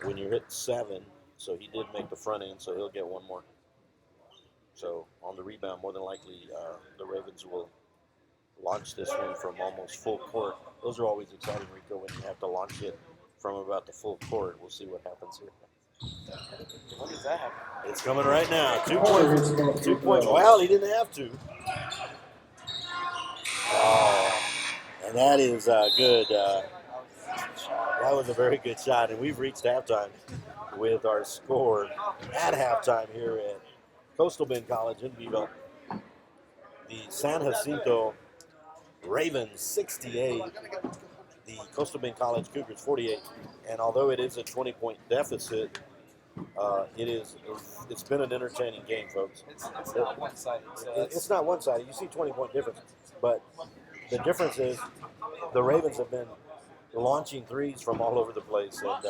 Speaker 3: when you hit 7. So he did make the front end, so he'll get one more. So on the rebound, more than likely, the Ravens will launch this one from almost full court. Those are always exciting, Rico, when you have to launch it from about the full court. We'll see what happens here.
Speaker 2: When does that happen?
Speaker 3: It's coming right now. 2 points. 2 points. Well, he didn't have to. And that is good. That was a very good shot, and we've reached halftime with our score at halftime here at Coastal Bend College in Beeville. The San Jacinto Ravens 68, the Coastal Bend College Cougars 48. And although it is a 20-point deficit, it's been an entertaining game, folks.
Speaker 2: It's not one-sided. So
Speaker 3: It's not one-sided. You see 20-point difference, but the difference is the Ravens have been launching threes from all over the place, and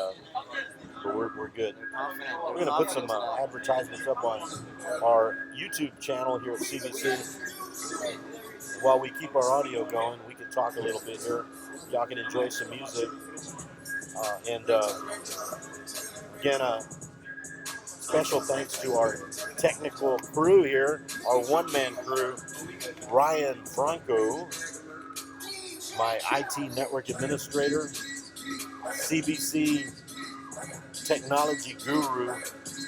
Speaker 3: we're good. We're going to put some advertisements up on our YouTube channel here at CBC. While we keep our audio going, we can talk a little bit here. Y'all can enjoy some music. Again, special thanks to our technical crew here, our one-man crew, Ryan Franco, my IT network administrator, CBC technology guru,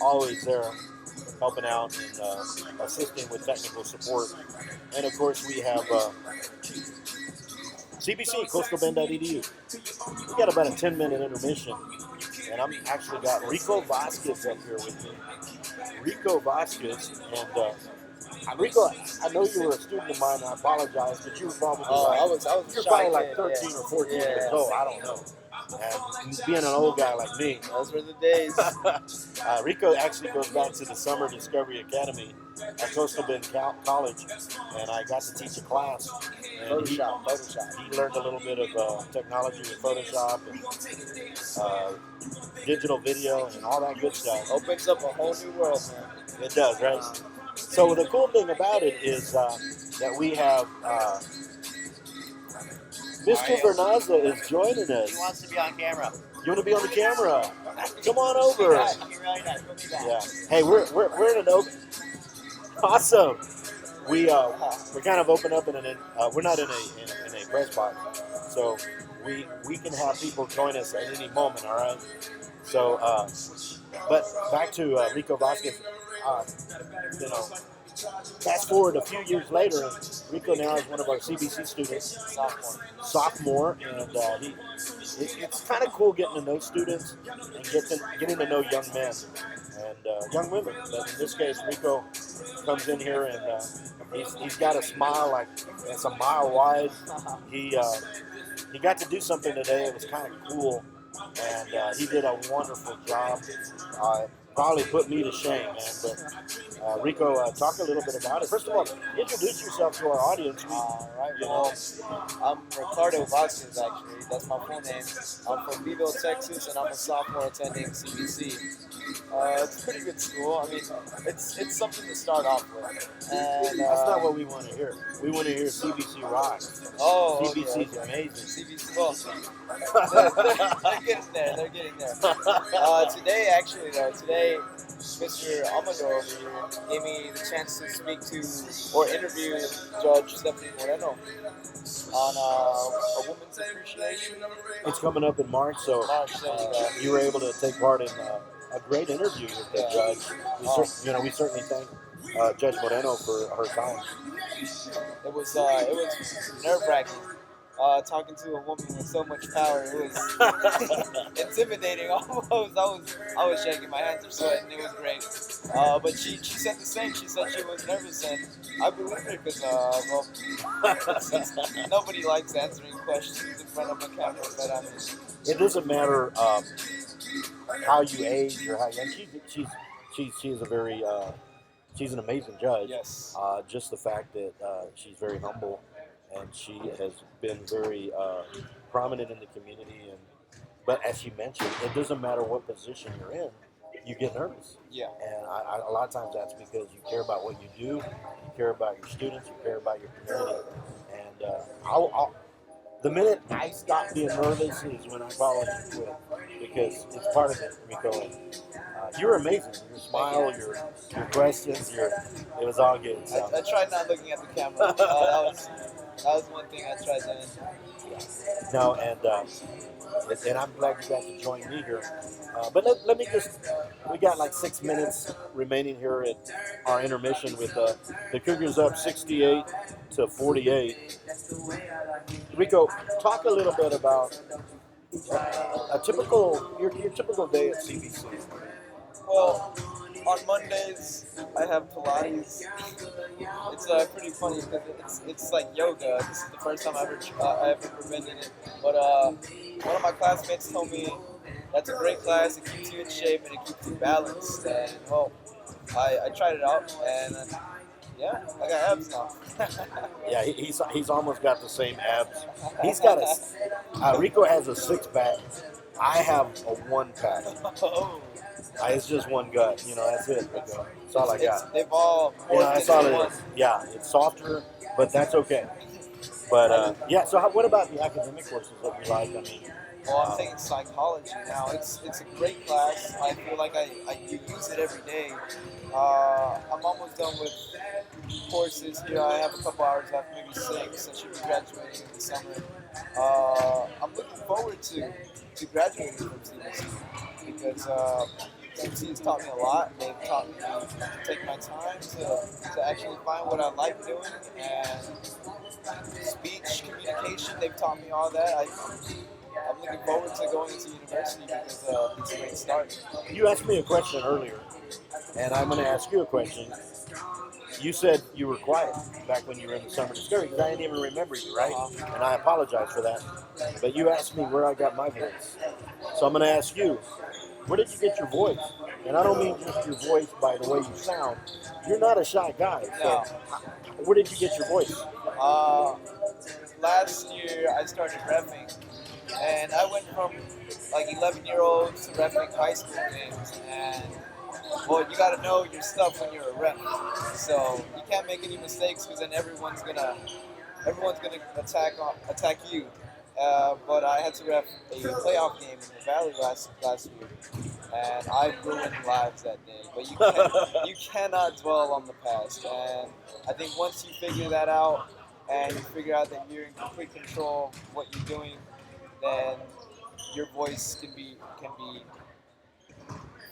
Speaker 3: always there helping out and assisting with technical support. And of course, we have CBC, coastalbend.edu. We got about a 10-minute intermission, and I'm actually got Rico Vasquez up here with me. Rico Vasquez, and Rico, I know you were a student of mine. I apologize, but you were probably you're probably like 13 or 14 years old. I don't know. And being an old guy like me,
Speaker 2: those were the days.
Speaker 3: Rico actually goes back to the Summer Discovery Academy at Coastal Bend College, and I got to teach a class. And
Speaker 2: Photoshop.
Speaker 3: He learned a little bit of technology with Photoshop and digital video and all that good stuff.
Speaker 2: Opens up a whole new world, man.
Speaker 3: It does, right? So the cool thing about it is that we have Mr. Bernaza is joining us.
Speaker 2: He wants to be on camera.
Speaker 3: You want to be on the camera? Come on over.
Speaker 2: He really does. We'll be back.
Speaker 3: Yeah. Hey, we're in an open. Awesome. We're kind of open up in an. We're not in a press box, so we can have people join us at any moment. All right. So, but back to Rico Vasquez. Fast forward a few years later, and Rico now is one of our CBC students, sophomore, and it's kind of cool getting to know students and getting to know young men and young women. But in this case, Rico comes in here and he's got a smile like it's a mile wide. He got to do something today. It was kind of cool, and he did a wonderful job. Probably put me to shame, man. But Rico, talk a little bit about it. First of all, introduce yourself to our audience.
Speaker 2: All right, well, I'm Ricardo Vasquez, actually. That's my full name. I'm from Beeville, Texas, and I'm a sophomore attending CBC. It's a pretty good school. I mean, it's something to start off with. And
Speaker 3: that's not what we want to hear. We want to hear CBC rocks.
Speaker 2: Oh,
Speaker 3: CBC's amazing.
Speaker 2: CBC, well, they're getting there. They're getting there. Today, Mr. Amador over here gave me the chance to speak to or interview Judge Stephanie Moreno on a woman's appreciation.
Speaker 3: It's coming up in March, so
Speaker 2: March, there you go.
Speaker 3: you were able to take part in a great interview with the judge. We certainly thank Judge Moreno for her time.
Speaker 2: It was nerve-wracking. Talking to a woman with so much power, it was intimidating almost. I was shaking, my hands were sweating. It was great. But she said the same. She said she was nervous, and I believe her because nobody likes answering questions in front of a camera. But I mean,
Speaker 3: it doesn't matter how you age or how young. She's a very she's an amazing judge.
Speaker 2: yes,
Speaker 3: Just the fact that she's very humble, and she has been very prominent in the community. But as she mentioned, it doesn't matter what position you're in, you get nervous.
Speaker 2: yeah,
Speaker 3: And a lot of times that's because you care about what you do, you care about your students, you care about your community. And the minute I stop being nervous is when I call it a quit, because it's part of it, Rico. You're amazing. Your smile, your questions, it was all good. So.
Speaker 2: I tried not looking at the camera. That was one thing I tried doing.
Speaker 3: No, and I'm glad you got to join me here. But let me we got like 6 minutes remaining here at our intermission with the Cougars up 68-48. Rico, talk a little bit about your typical day at CBC.
Speaker 2: Well, on Mondays I have Pilates. It's pretty funny because it's like yoga. This is the first time I've ever been in it. But one of my classmates told me that's a great class. It keeps you in shape and it keeps you balanced. And well, I tried it out, and yeah, I got abs now.
Speaker 3: Yeah, he's almost got the same abs. He's got Rico has a 6-pack. I have a 1-pack.
Speaker 2: Oh.
Speaker 3: It's just one gut, that's it. Rico. That's all I got.
Speaker 2: They've all
Speaker 3: That's all it is. Yeah, it's softer, but that's okay. But so what about the academic courses that you like? I mean,
Speaker 2: well, I'm taking psychology now. It's a great class. I feel like I use it every day. I'm almost done with courses here. I have a couple hours left, maybe 6. I should be graduating in the summer. I'm looking forward to graduating from CBC because CBC has taught me a lot. They've taught me to take my time to actually find what I like doing, and speech, communication, they've taught me all that. I'm looking forward to going into university because it's a great start.
Speaker 3: You asked me a question earlier, and I'm going to ask you a question. You said you were quiet back when you were in the summer discovery because I didn't even remember you, right? And I apologize for that. But you asked me where I got my voice. So I'm going to ask you, where did you get your voice? And I don't mean just your voice by the way you sound. You're not a shy guy. So where did you get your voice?
Speaker 2: Last year I started reffing, and I went from like 11-year-olds to reffing high school games, and well, you got to know your stuff when you're a ref. So you can't make any mistakes because then everyone's gonna attack you. But I had to ref a playoff game in the Valley last year, and I ruined lives that day. But you cannot dwell on the past. And I think once you figure that out and you figure out that you're in complete control of what you're doing, then your voice can be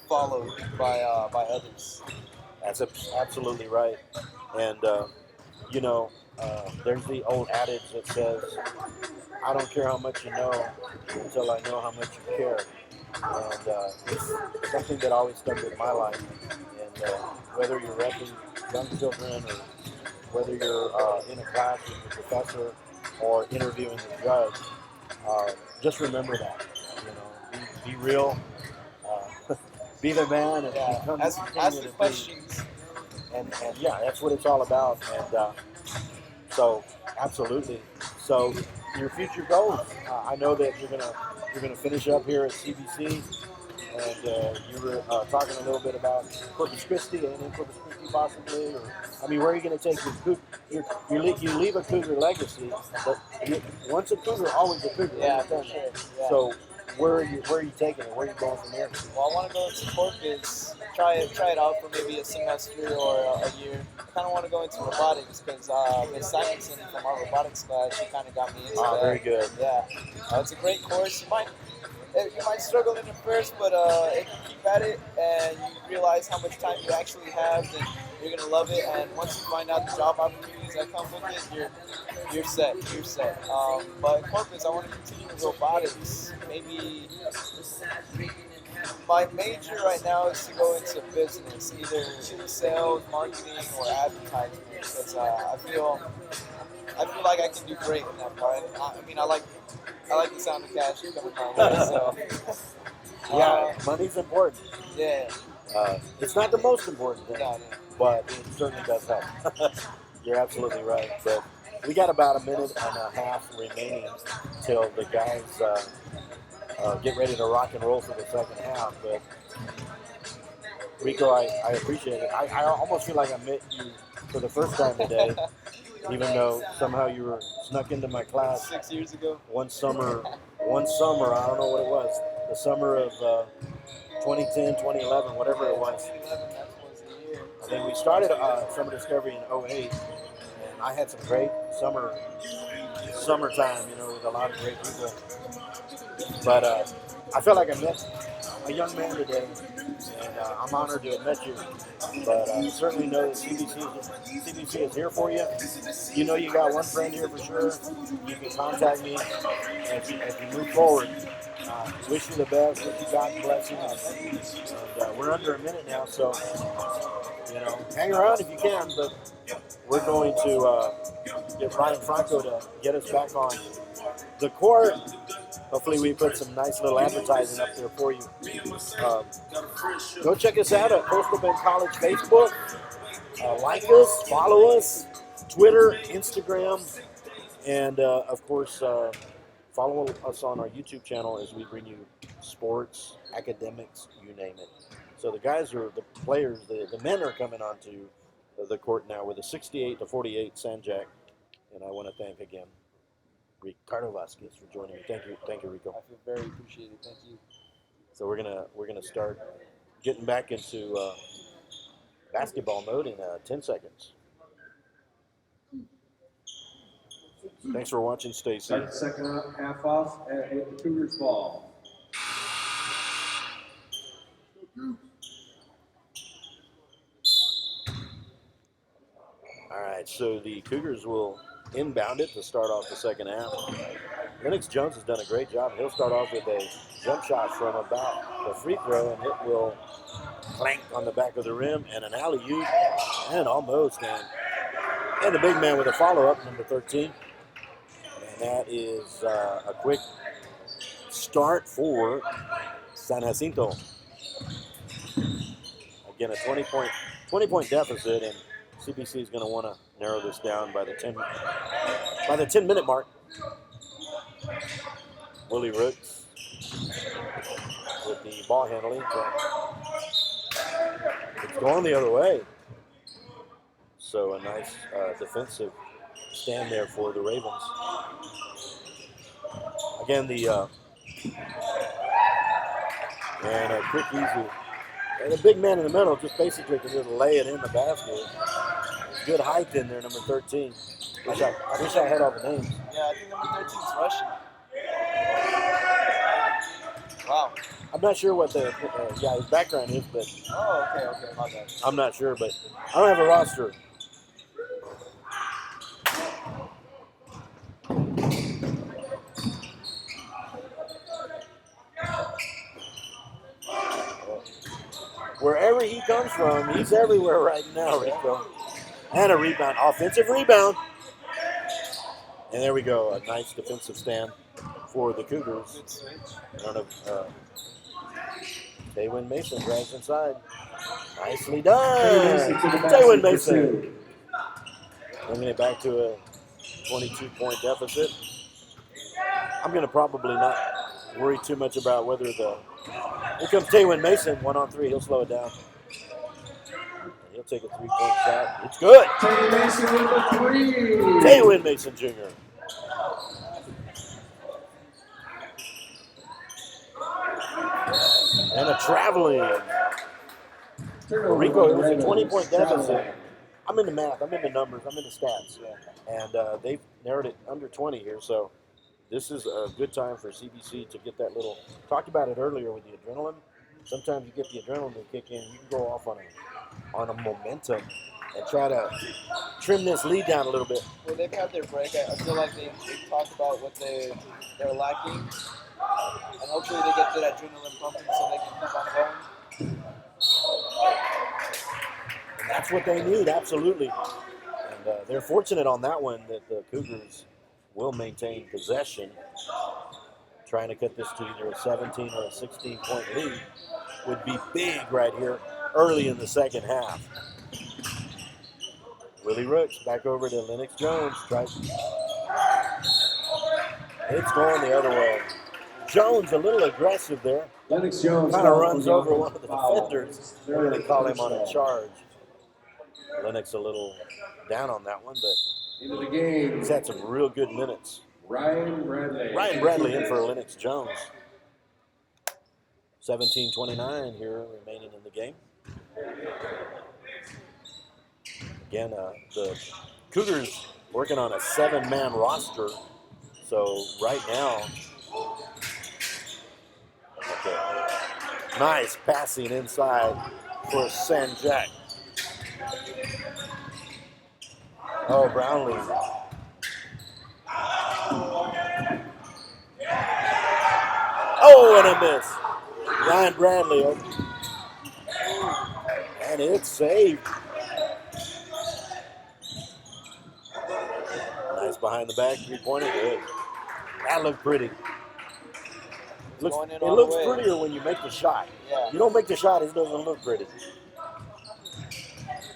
Speaker 2: followed by others.
Speaker 3: That's absolutely right. And, there's the old adage that says, I don't care how much you know until I know how much you care. And it's something that always stuck with my life. And whether you're repping young children or whether you're in a class with a professor or interviewing a judge, just remember that. Be real. Be the man and
Speaker 2: ask the questions.
Speaker 3: And that's what it's all about. And so absolutely. So your future goals. I know that you're gonna finish up here at CBC, and you were talking a little bit about Corpus Christi and in Corpus Christi possibly. Or where are you going to take you leave a Cougar legacy, but once a Cougar, always a Cougar.
Speaker 2: Yeah, for sure. Yeah.
Speaker 3: So where are you taking it? Where are you going from here?
Speaker 2: Well, I want to go into Corpus, try it out for maybe a semester or a year. I kind of want to go into robotics because Miss Simonson from our robotics class, she kind of got me into that.
Speaker 3: Very good.
Speaker 2: Yeah, it's a great course. You might struggle in it first, but if you keep at it and you realize how much time you actually have, then you're gonna love it. And once you find out the job opportunities that come with it, you're set. You're set. But Corpus, I want to continue with robotics. Maybe my major right now is to go into business, either sales, marketing, or advertising. Because I feel like I can do great in that part. I like the sound of cash coming my way. So
Speaker 3: Yeah, money's important.
Speaker 2: yeah.
Speaker 3: It's not the most important thing,
Speaker 2: No.
Speaker 3: but it certainly does help. You're absolutely right. But we got about a minute and a half remaining till the guys get ready to rock and roll for the second half. But Rico, I appreciate it. I almost feel like I met you for the first time today, even though somehow you were snuck into my class
Speaker 2: 6 years ago.
Speaker 3: one summer, I don't know what it was, the summer of 2010, 2011, whatever it was.
Speaker 2: 2011, that was the year.
Speaker 3: I think we started Summer Discovery in 08, and I had some great summertime, with a lot of great people. But I felt like I met a young man today, and I'm honored to have met you. But certainly know that CBC is here for you. You know you got one friend here for sure. You can contact me as you move forward. Wish you the best. Wish you God's blessings. And we're under a minute now, so hang around if you can. But we're going to get Ryan Franco to get us back on the court. Hopefully we put some nice little advertising up there for you. Go check us out at Coastal Bend College Facebook. Like us, follow us, Twitter, Instagram, and of course follow us on our YouTube channel as we bring you sports, academics, you name it. So the players, the men are coming onto the court now with a 68-48 Sanjak, and I want to thank again Ricardo Vasquez for joining me. Thank you, Rico.
Speaker 2: I feel very appreciated. Thank you.
Speaker 3: So we're gonna start getting back into basketball mode in 10 seconds. Thanks for watching. Stay safe.
Speaker 5: Start the second half off with the Cougars ball.
Speaker 3: All right, so the Cougars will inbound it to start off the second half. Lennox Jones has done a great job. He'll start off with a jump shot from about the free throw, and it will clank on the back of the rim, and an alley-oop, and almost. And the big man with a follow-up, number 13. And that is a quick start for San Jacinto. Again, a 20-point deficit, and CBC is going to want to narrow this down by the 10-minute mark. Willie Rooks with the ball handling. It's going the other way. So a nice defensive stand there for the Ravens. Again, and a quick, easy. And the big man in the middle just basically can just lay it in the basket. Good height in there, number 13. I wish I had all the names.
Speaker 2: Yeah, I think number 13 is Russian. Wow.
Speaker 3: I'm not sure what his background is, but
Speaker 2: Oh, okay, my bad.
Speaker 3: I'm not sure, but I don't have a roster. Wherever he comes from, he's everywhere right now, Rico. And a rebound, offensive rebound. And there we go, a nice defensive stand for the Cougars.
Speaker 2: Good switch.
Speaker 3: One of Taywin Mason drives inside. Nicely done. Taywin Mason. Bringing it back to a 22-point deficit. I'm going to probably not worry too much about whether here comes Taywin Mason, 1-on-3. He'll slow it down. And he'll take a 3-point shot. It's good.
Speaker 5: Taywin Mason with the three.
Speaker 3: Taywin Mason Jr. And a traveling.
Speaker 5: Turnover
Speaker 3: Rico,
Speaker 5: on
Speaker 3: it
Speaker 5: the
Speaker 3: was a
Speaker 5: Ravens.
Speaker 3: 20-point
Speaker 5: Traveling.
Speaker 3: deficit. I'm into math. I'm into numbers. I'm into stats. And they've narrowed it under 20 here. So this is a good time for CBC to get that little. Talked about it earlier with the adrenaline. Sometimes you get the adrenaline to kick in. You can go off on a momentum and try to trim this lead down a little bit.
Speaker 2: Well, they've had their break. I feel like they've talked about what they're lacking, and hopefully they get that adrenaline pumping so they can keep on going.
Speaker 3: And that's what they need, absolutely. And they're fortunate on that one that the Cougars will maintain possession. Trying to cut this to either a 17 or a 16-point lead would be big right here early in the second half. Willie Rooks back over to Lennox Jones. It's going the other way. Jones a little aggressive there.
Speaker 5: Lennox Jones
Speaker 3: Kind of
Speaker 5: called for
Speaker 3: runs
Speaker 5: the
Speaker 3: over one of
Speaker 5: offensive
Speaker 3: the
Speaker 5: foul.
Speaker 3: defenders. They're going to call him on a charge. Lennox a little down on that one, but
Speaker 5: Into the game.
Speaker 3: he's had some real good minutes.
Speaker 5: Ryan Bradley.
Speaker 3: Ryan Bradley in for Lennox Jones. 17:29 here remaining in the game. Again, the Cougars working on a 7-man roster. So right now, okay, nice passing inside for Sanjak. Oh, Brownlee. Oh, and a miss. Ryan Bradley. And it's saved. Nice behind the back, 3-pointer. Good. That looked pretty. It looks prettier when you make the shot.
Speaker 2: Yeah.
Speaker 3: You don't make the shot, it doesn't look pretty.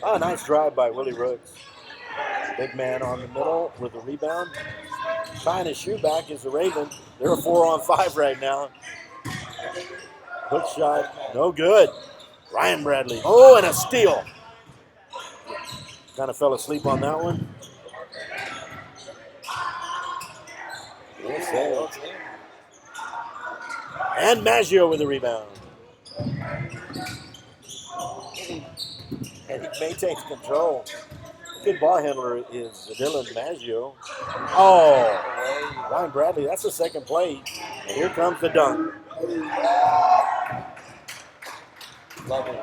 Speaker 3: Oh, nice drive by Willie Rooks. Big man on the middle with the rebound. Tying his shoe back is the Raven. They're a 4-on-5 right now. Hook shot, no good. Ryan Bradley. Oh, and a steal. Kind of fell asleep on that one. Yes, and Maggio with the rebound. And he maintains control. Good ball handler is Dylan Maggio. Oh, Ryan Bradley, that's the second play. And here comes the dunk.
Speaker 2: Love it.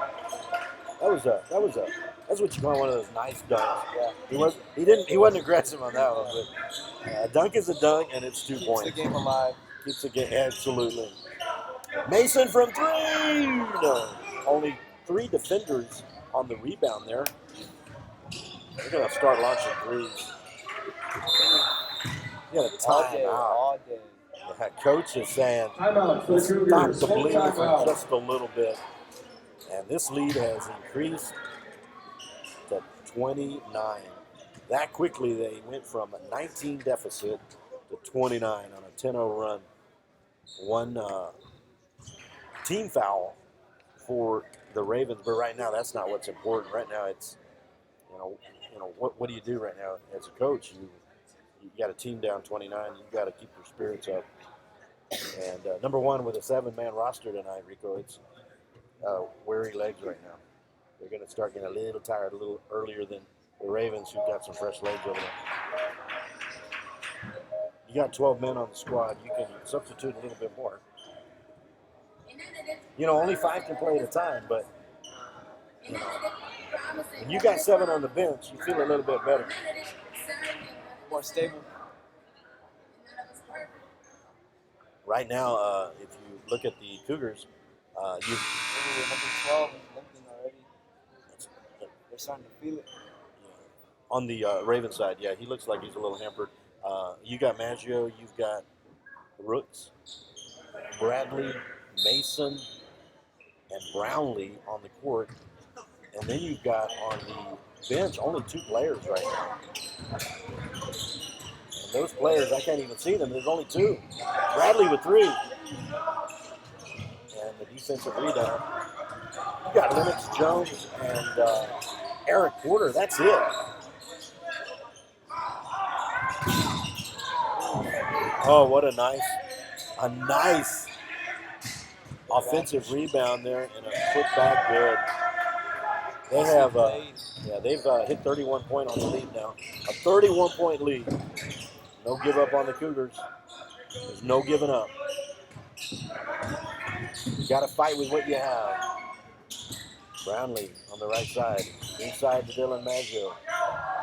Speaker 3: That's what you call one of those nice dunks. Yeah. He wasn't aggressive on that one, but a dunk is a dunk, and it's 2 points.
Speaker 2: Keeps the game alive.
Speaker 3: Keeps the game, absolutely. Mason from 3. No, only 3 defenders on the rebound there. They're gonna start launching threes. You got to time out.
Speaker 2: All day.
Speaker 3: The coach is saying,
Speaker 5: Timeout for the
Speaker 3: stop
Speaker 5: Cougars.
Speaker 3: the
Speaker 5: Full
Speaker 3: bleeding for
Speaker 5: timeout.
Speaker 3: just a little bit. And this lead has increased to 29. That quickly, they went from a 19 deficit to 29 on a 10-0 run. One team foul for the Ravens, but right now that's not what's important. Right now it's, what do you do right now as a coach? You got a team down 29. You got to keep your spirits up. And number one, with a 7-man roster tonight, Rico, it's weary legs right now. They're going to start getting a little tired a little earlier than the Ravens, who've got some fresh legs over there. You got 12 men on the squad. You can substitute a little bit more. Only 5 can play at a time, but when you got 7 on the bench, you feel a little bit better.
Speaker 2: More stable.
Speaker 3: Right now, if you look at the Cougars,
Speaker 2: Number 12 is limping already. They're starting to feel it.
Speaker 3: On the Raven side, yeah, he looks like he's a little hampered. You got Maggio, you've got Rooks, Bradley, Mason, and Brownlee on the court. And then you've got on the bench only 2 players right now. And those players, I can't even see them. There's only 2. Bradley with 3. And the defensive rebound. You got Lennox Jones and Eric Porter. That's it. Oh, what a nice offensive rebound there and a putback good. They have, they've hit 31 point on the lead now. A 31-point lead. No give up on the Cougars. There's no giving up. You got to fight with what you have. Brownlee on the right side. Inside to Dylan Maggio.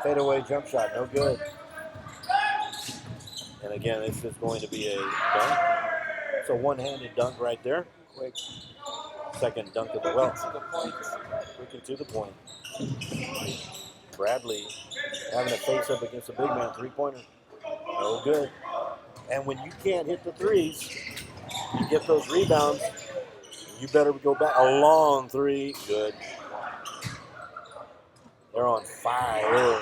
Speaker 3: Fadeaway jump shot, no good. And again, this is going to be a dunk. It's a one-handed dunk right there.
Speaker 2: Quick.
Speaker 3: Second dunk of the
Speaker 2: To the point.
Speaker 3: Quick and to the point. Bradley having to face up against a big man three-pointer. No good. And when you can't hit the threes, you get those rebounds, you better go back. A long three. Good. They're on fire.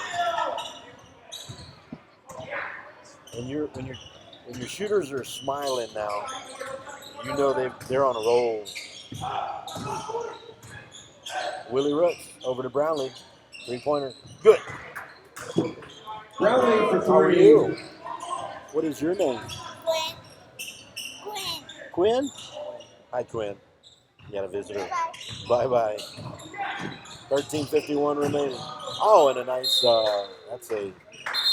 Speaker 3: When your shooters are smiling now, you know they're on a roll. Willie Rooks over to Brownlee. Three-pointer. Good.
Speaker 5: Brownlee for
Speaker 3: How are
Speaker 5: three.
Speaker 3: you? What is your name?
Speaker 6: Quinn.
Speaker 3: Quinn? Hi, Quinn. You got a visitor. Bye-bye. 13:51 remaining. Oh, and a nice, that's a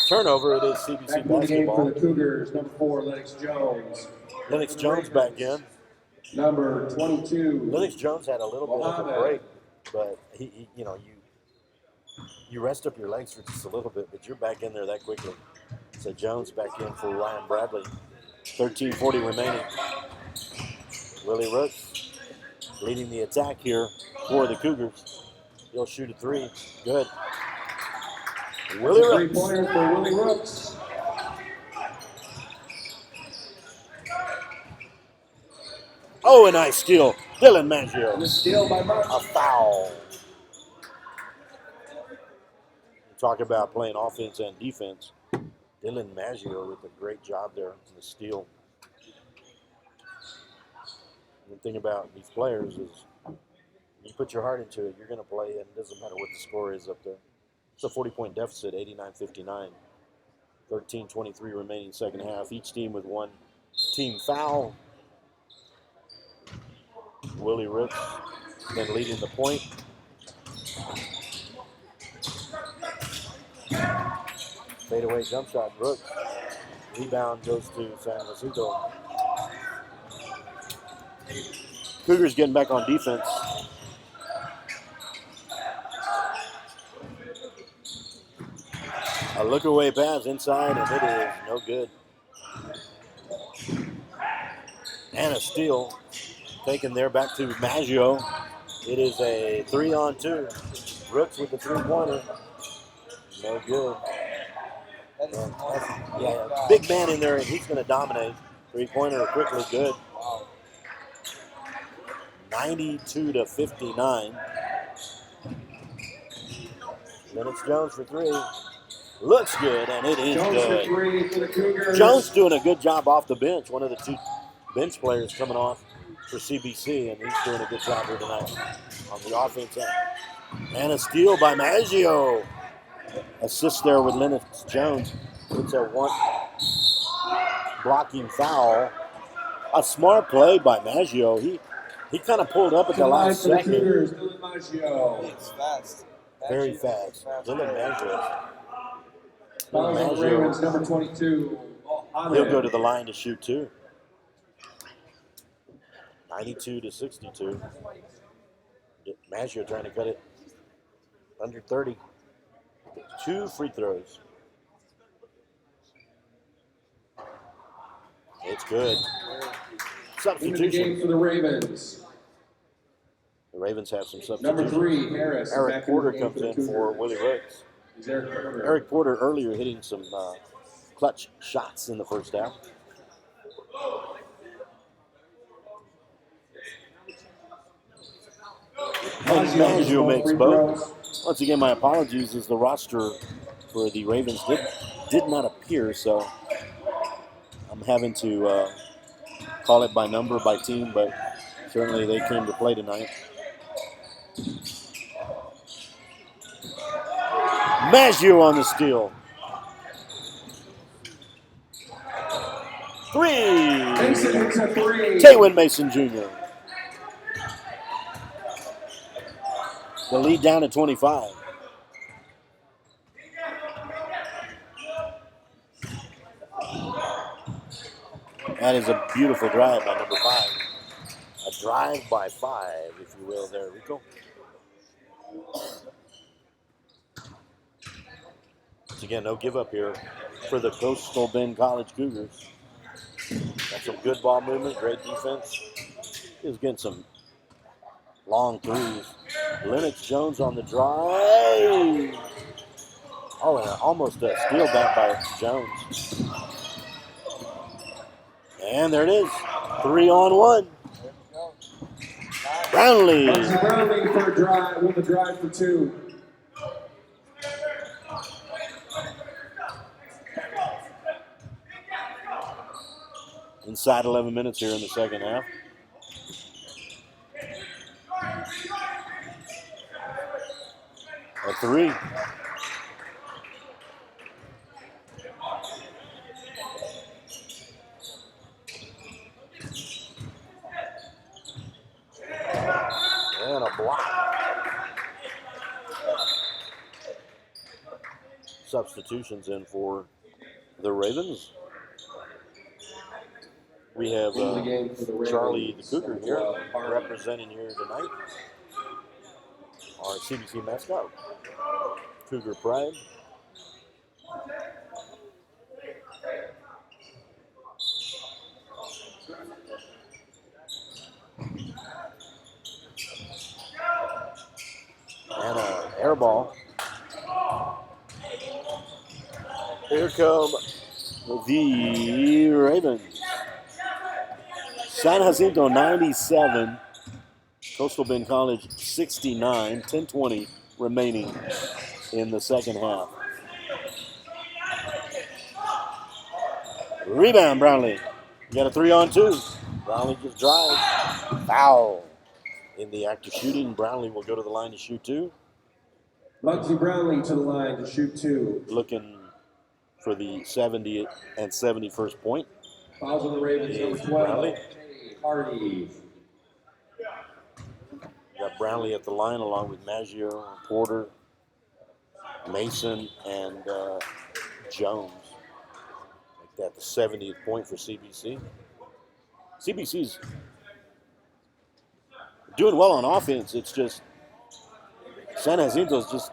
Speaker 3: turnover. It is CBC
Speaker 5: Back in the game for
Speaker 3: basketball.
Speaker 5: the Cougars, number 4, Lennox Jones.
Speaker 3: Lennox Jones back in.
Speaker 5: Number 22.
Speaker 3: Lennox Jones had a little bit of a break, but he you rest up your legs for just a little bit, but you're back in there that quickly. So Jones back in for Ryan Bradley. 13:40 remaining. Willie Rooks leading the attack here for the Cougars. He'll shoot a three. Good. Willie Rooks.
Speaker 5: Three-pointer for Willie Rooks.
Speaker 3: Oh, a nice steal. Dylan Maggio.
Speaker 5: And a steal by Mark.
Speaker 3: A foul. Talk about playing offense and defense. Dylan Maggio with a great job there in the steal. The thing about these players is you put your heart into it, you're going to play, and it doesn't matter what the score is up there. It's a 40-point deficit, 89-59. 13:23 remaining second half. Each team with one team foul. Willie Rooks then leading the point. Fadeaway jump shot, Rooks. Rebound goes to Jacinto. Cougars getting back on defense. A look away pass inside, and it is no good. And a steal taken there back to Maggio. It is a 3-on-2. Rooks with the three-pointer. No good.
Speaker 2: That is
Speaker 3: Yeah, big man in there, and he's going to dominate. Three-pointer quickly, good.
Speaker 2: Wow.
Speaker 3: 92-59. Lennox Jones for three. Looks good, and it is
Speaker 5: Jones for
Speaker 3: good.
Speaker 5: three for the Cougars.
Speaker 3: Jones doing a good job off the bench. One of the two bench players coming off for CBC, and he's doing a good job here tonight on the offense end. And a steal by Maggio. Assist there with Lennox Jones. It's a one blocking foul. A smart play by Maggio. He kind of pulled up at the last
Speaker 5: For the
Speaker 3: second.
Speaker 5: Cougars, Dylan Maggio.
Speaker 2: It's fast.
Speaker 3: Very
Speaker 2: Actually,
Speaker 3: fast. Dylan Maggio.
Speaker 5: Fouls on the
Speaker 3: Maggio.
Speaker 5: Ravens, number 22.
Speaker 3: He'll go to the line to shoot too. 92-62. Maggio trying to cut it under 30. 2 free throws. It's good.
Speaker 5: Into the game
Speaker 3: Substitution.
Speaker 5: for the Ravens.
Speaker 3: The Ravens have some
Speaker 5: Number
Speaker 3: substitutions.
Speaker 5: 3, Harris.
Speaker 3: Eric
Speaker 5: back
Speaker 3: Porter
Speaker 5: in the game
Speaker 3: comes
Speaker 5: the
Speaker 3: in for
Speaker 5: Cougars.
Speaker 3: Willie Rooks.
Speaker 5: He's Eric Porter.
Speaker 3: Eric Porter earlier hitting some clutch shots in the first half. And Maggio makes both. Once again, my apologies, as the roster for the Ravens did not appear, so I'm having to call it by number, by team, but certainly they came to play tonight. Maggio on the steal. 3.
Speaker 5: Mason hits a 3.
Speaker 3: Taywin Mason Jr. the lead down to 25. That is a beautiful drive by number 5. A drive by 5, if you will, there, Rico. Once again, no give up here for the Coastal Bend College Cougars. Got some good ball movement, great defense. He was getting some long threes. Lennox Jones on the drive. Oh, and almost a steal back by Jones. And there it is. 3-on-1. Brownlee.
Speaker 5: Bugsy Brownlee for a drive, with a drive for 2.
Speaker 3: Inside 11 minutes here in the second half. A 3. And a block. Substitutions in for the Ravens. We have Charlie the Cougar here representing here tonight. Our CBC mascot, Cougar Pride. And an air ball. Here come the Ravens. San Jacinto 97, Coastal Bend College 69, 10:20 remaining in the second half. Rebound, Brownlee. You got a 3-on-2. Brownlee just drives. Foul. In the act of shooting, Brownlee will go to the line to shoot 2.
Speaker 5: Bugsy Brownlee to the line to shoot 2.
Speaker 3: Looking for the 70 and 71st point.
Speaker 5: Fouls on the Ravens, number 12. Hardy.
Speaker 3: Got Brownlee at the line along with Maggio, Porter, Mason, and Jones. Make that the 70th point for CBC. CBC's doing well on offense. It's just San Jacinto's just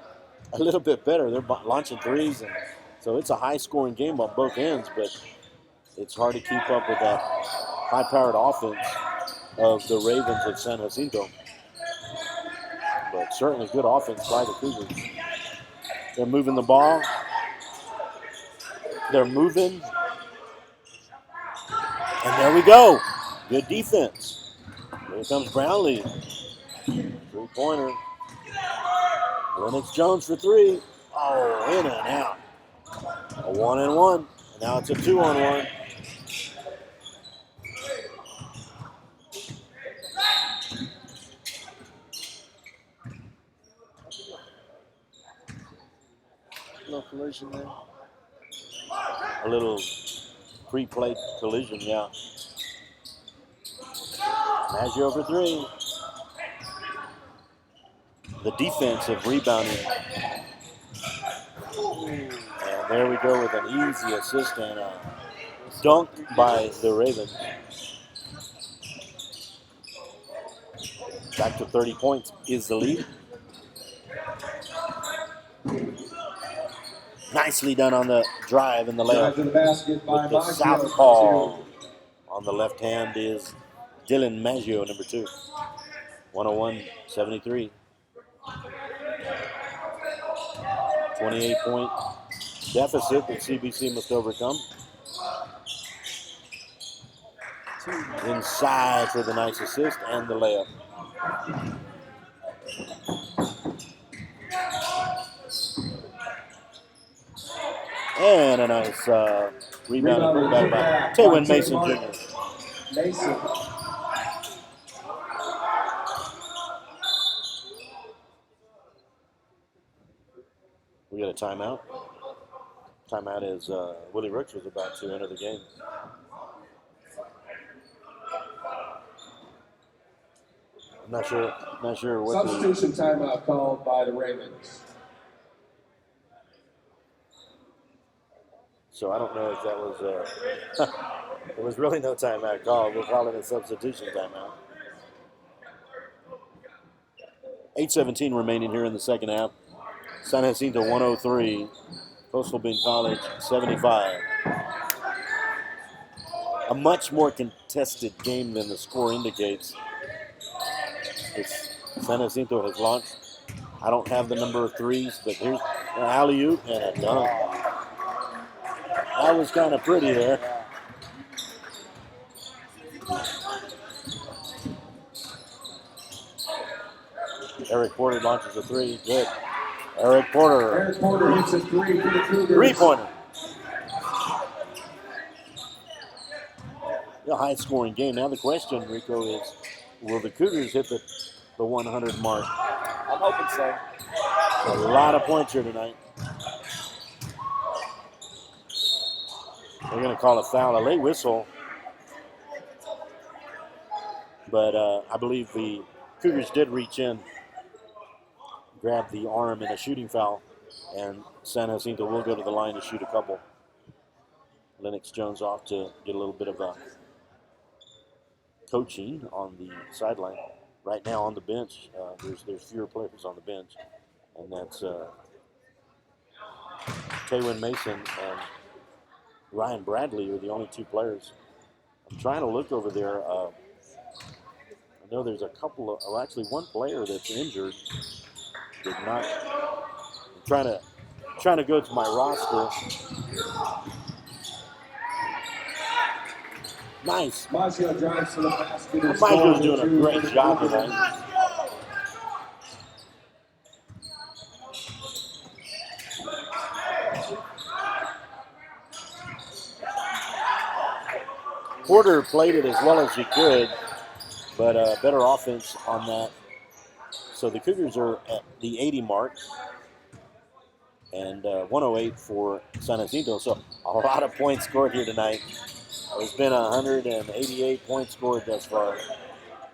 Speaker 3: a little bit better. They're launching threes, and so it's a high-scoring game on both ends, but it's hard to keep up with that high-powered offense of the Ravens at San Jacinto. But certainly good offense by the Cougars. They're moving the ball. They're moving. And there we go. Good defense. Here comes Brownlee. 3-pointer. Lennox Jones for 3. Oh, in and out. A 1-and-1. And now it's a 2-on-1. Little collision there. A little pre-play collision, yeah. Maggio for 3. The defensive rebounding. And there we go with an easy assist and a dunk by the Ravens. Back to 30 points is the lead. Nicely done on the drive and the layup.
Speaker 5: Drive to the basket by
Speaker 3: With the
Speaker 5: Maggio.
Speaker 3: southpaw. On the left hand is Dylan Maggio, number 2. 101-73. 28-point deficit that CBC must overcome. Inside for the nice assist and the layup. And a nice rebound and put back by Taywin Mason Jr.
Speaker 5: Mason.
Speaker 3: We got a timeout. Timeout is Willie Rooks was about to enter the game. Not sure what the.
Speaker 5: Substitution timeout called by the Ravens.
Speaker 3: So I don't know if that was. There was really no timeout called. We'll call it a substitution timeout. 8:17 remaining here in the second half. San Jacinto 103, Coastal Bend College 75. A much more contested game than the score indicates. San Jacinto has launched. I don't have the number of threes, but here's an alley-oop and a dunk. That was kind of pretty there. Eric Porter launches a three. Good. Eric Porter
Speaker 5: hits a three for the Cougars.
Speaker 3: Three-pointer. A high-scoring game. Now the question, Rico, is will the Cougars hit the 100 mark?
Speaker 2: I'm hoping so.
Speaker 3: A lot of points here tonight. They're going to call a foul, a late whistle. But I believe the Cougars did reach in, grab the arm in a shooting foul, and San Jacinto will go to the line to shoot a couple. Lennox Jones off to get a little bit of coaching on the sideline. Right now on the bench, there's fewer players on the bench, and that's Taywin Mason and Ryan Bradley are the only two players. I'm trying to look over there. I know there's a couple of, or actually one player that's injured. Did not. I'm trying to go to my roster. Nice.
Speaker 5: Maggio drives to the basket.
Speaker 3: Maggio's doing a great job today. Porter played it as well as he could, but better offense on that. So the Cougars are at the 80 mark and 108 for San Jacinto. So a lot of points scored here tonight. There's been 188 points scored thus far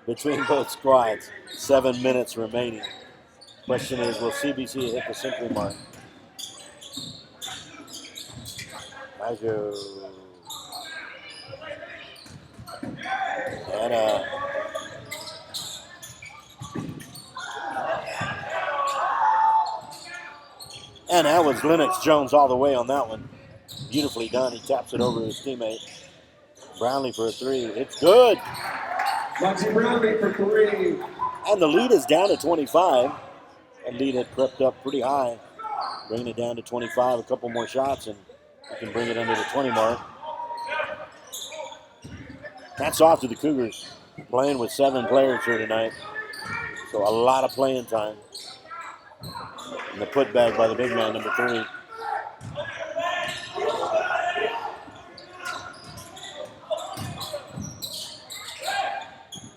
Speaker 3: between both squads. 7 minutes remaining. Question is, will CBC hit the century mark? Maggio. And that was Lennox Jones all the way on that one. Beautifully done. He taps it over his teammate. Brownlee for a three. It's good.
Speaker 5: Maxie Brownlee for three.
Speaker 3: And the lead is down to 25. That lead had crept up pretty high. Bringing it down to 25. A couple more shots and we can bring it under the 20 mark. That's off to the Cougars. Playing with 7 players here tonight. So a lot of playing time. And the putback by the big man, number 3.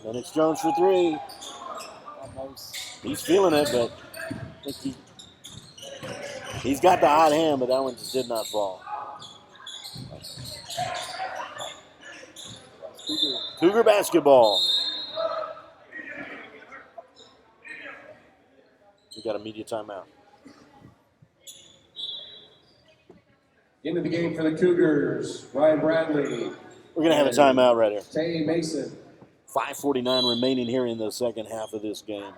Speaker 3: Lennox Jones for 3.
Speaker 2: Almost.
Speaker 3: He's feeling it, but I think he's got the hot hand, but that one just did not fall. Cougar basketball. We got a media timeout.
Speaker 5: Into the game for the Cougars, Ryan Bradley.
Speaker 3: We're going to have a timeout right here.
Speaker 5: Tay Mason.
Speaker 3: 5:49 remaining here in the second half of this game.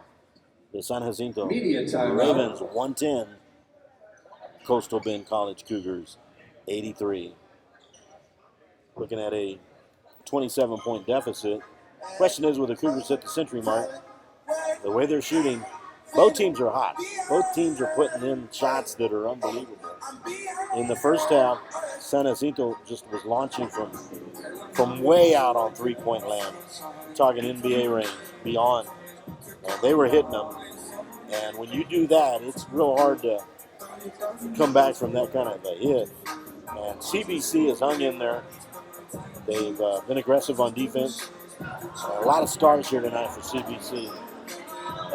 Speaker 3: The San Jacinto
Speaker 5: Media timeout.
Speaker 3: Ravens 110. Coastal Bend College Cougars 83. Looking at a 27-point deficit. Question is, will the Cougars hit the century mark? The way they're shooting, both teams are hot. Both teams are putting in shots that are unbelievable. In the first half, San Jacinto just was launching from way out on three-point land. Talking NBA range, beyond. And they were hitting them. And when you do that, it's real hard to come back from that kind of a hit. And CBC has hung in there. They've been aggressive on defense. A lot of stars here tonight for CBC.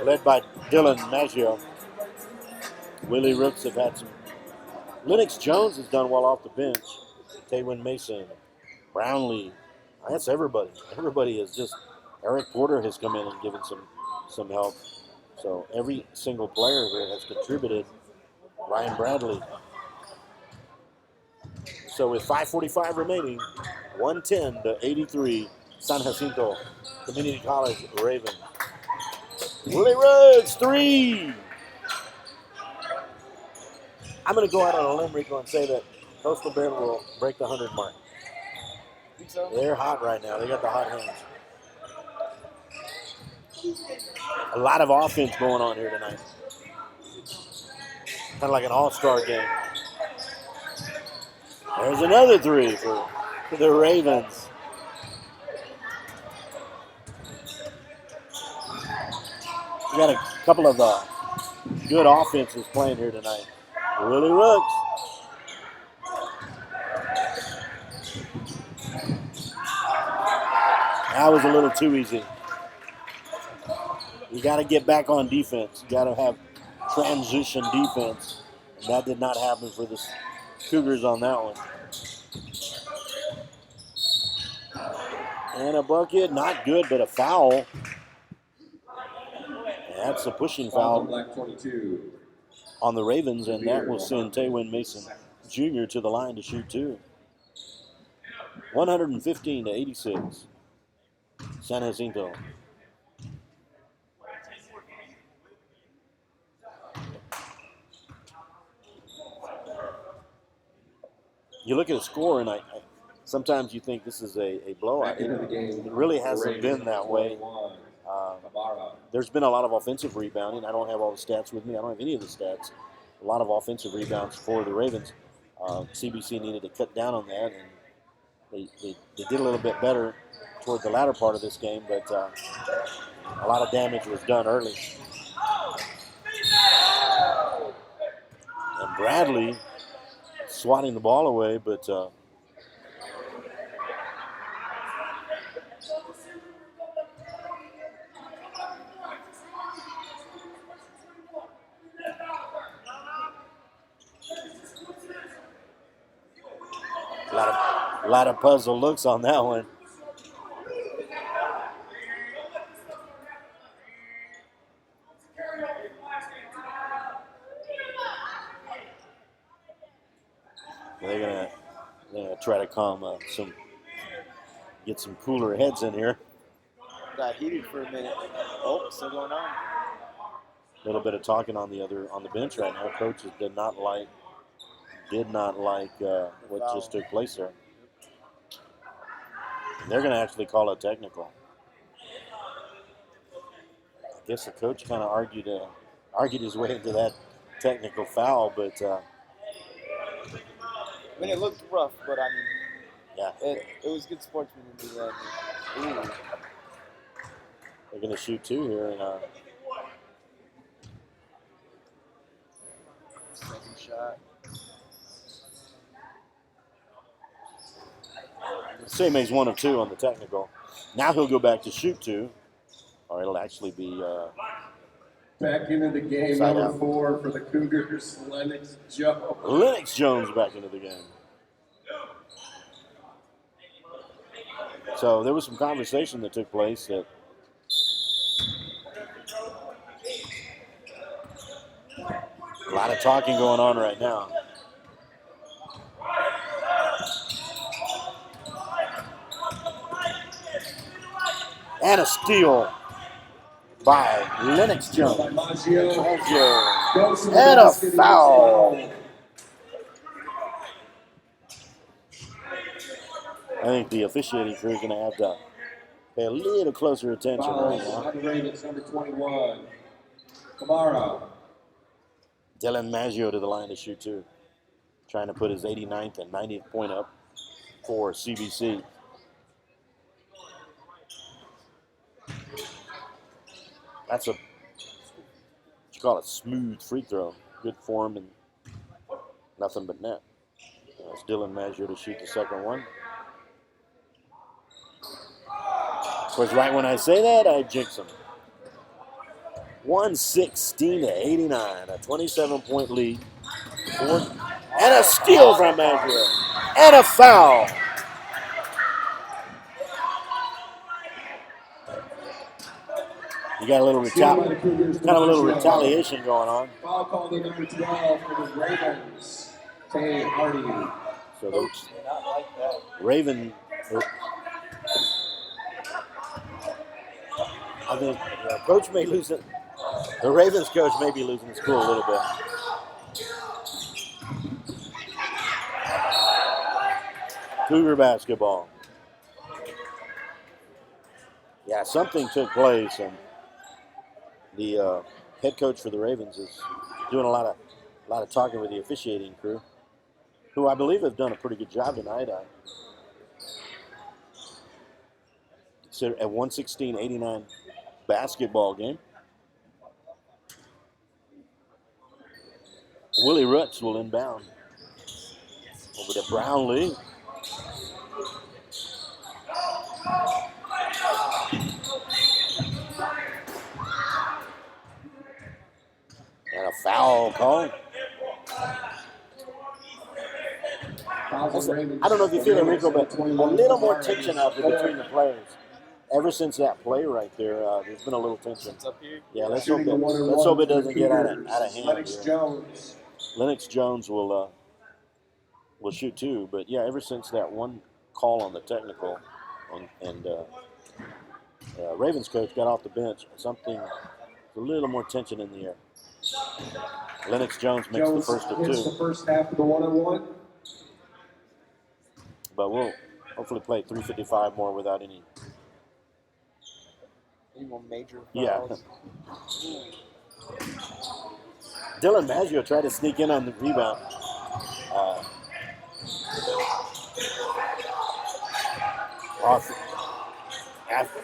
Speaker 3: Led by Dylan Maggio. Willie Rooks have had some. Lennox Jones has done well off the bench. Taywin Mason, Brownlee. That's everybody. Everybody has just Eric Porter has come in and given some help. So every single player here has contributed. Ryan Bradley. So with 5:45 remaining, 110-83, San Jacinto Community College Ravens. Willie Ruggs, 3. I'm going to go out on a limb, Rico, and say that Coastal Bend will break the 100 mark.
Speaker 2: Think so?
Speaker 3: They're hot right now. They got the hot hands. A lot of offense going on here tonight. Kind of like an all-star game. There's another 3 for the Ravens. We got a couple of good offenses playing here tonight. Willie Ruggs. That was a little too easy. You got to get back on defense. You got to have transition defense. And that did not happen for the Cougars on that one. And a bucket, not good, but a foul. And that's a pushing foul
Speaker 5: Black 22.
Speaker 3: on the Ravens, and that will send Taywin Mason Jr. to the line to shoot 2. 115-86. San Jacinto. You look at the score, and sometimes you think this is a blowout. It really hasn't been that way. There's been a lot of offensive rebounding. I don't have all the stats with me. I don't have any of the stats. A lot of offensive rebounds for the Ravens. CBC needed to cut down on that, and they did a little bit better toward the latter part of this game, but a lot of damage was done early. And Bradley swatting the ball away, but a lot of puzzle looks on that one. They're gonna try to get some cooler heads in here.
Speaker 2: Got heated for a minute. Oh, still going on.
Speaker 3: A little bit of talking on the bench right now. Coaches did not like what just took place there. And they're going to actually call it technical. I guess the coach kind of argued his way into that technical foul, but
Speaker 2: I mean, it looked rough, but I mean,
Speaker 3: yeah,
Speaker 2: it was good sportsman to do that. Ooh.
Speaker 3: They're going to shoot 2 here, and
Speaker 2: second shot.
Speaker 3: Say makes 1 of 2 on the technical. Now he'll go back to shoot 2, or it'll actually be
Speaker 5: back into the game, number 4 for the Cougars, Lennox Jones.
Speaker 3: Lennox Jones back into the game. So there was some conversation that took place that a lot of talking going on right now. And a steal by Lennox Jones. And a foul. I think the officiating crew is going to have to pay a little closer attention right now.
Speaker 5: The Ravens, number 21, Kamara.
Speaker 3: Dylan Maggio to the line to shoot 2. Trying to put his 89th and 90th point up for CBC. That's what you call it, smooth free throw. Good form and nothing but net. It's Dylan Maggio to shoot the second one. Of course, right when I say that, I jinx him. 116-89, a 27-point lead. And a steal from Maggio. And a foul. You got a little
Speaker 5: Steal by the Cougars,
Speaker 3: kind of a little
Speaker 5: DiMaggio.
Speaker 3: retaliation going on.
Speaker 5: Foul called in number 12 for the Ravens. Tay Hardy.
Speaker 3: So the
Speaker 2: Coach did not like that.
Speaker 3: I think coach may lose it. The Ravens coach may be losing his cool a little bit. Cougar basketball. Yeah, something took place, and the head coach for the Ravens is doing a lot of talking with the officiating crew, who I believe have done a pretty good job tonight. It's a 116-89 basketball game. Willie Rutz will inbound over to Brownlee. And a foul call. I don't know if you feel it, Rico, but a little more tension out there between the players. Ever since that play right there, there's been a little tension.
Speaker 2: It's up here.
Speaker 3: Yeah, let's hope it doesn't get out of hand.
Speaker 5: Lennox
Speaker 3: Here.
Speaker 5: Jones.
Speaker 3: Lennox Jones will shoot too, but yeah, ever since that one call on the technical, and Ravens coach got off the bench, a little more tension in the air. Lennox Jones makes the first of
Speaker 5: hits
Speaker 3: two.
Speaker 5: The first half of the 1-on-1.
Speaker 3: But we'll hopefully play 3:55 more without any.
Speaker 2: Any more major
Speaker 3: Yeah.
Speaker 2: fouls?
Speaker 3: Dylan Maggio tried to sneak in on the rebound.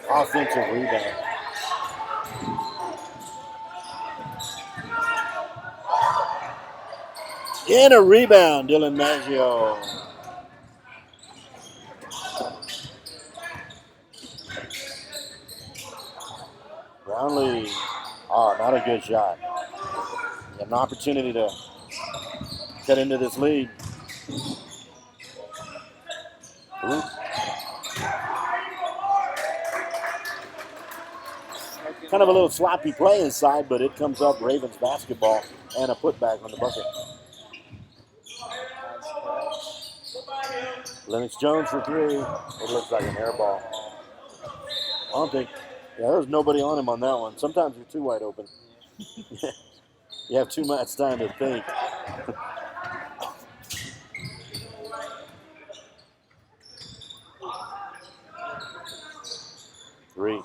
Speaker 3: Offensive rebound. In a rebound, Dylan Maggio. Brownlee, not a good shot. You have an opportunity to cut into this lead. Kind of a little sloppy play inside, but it comes up Ravens basketball and a putback on the bucket. Lennox Jones for three. It looks like an air ball. I don't think. Yeah, there was nobody on him on that one. Sometimes you're too wide open. You have too much time to think. Three.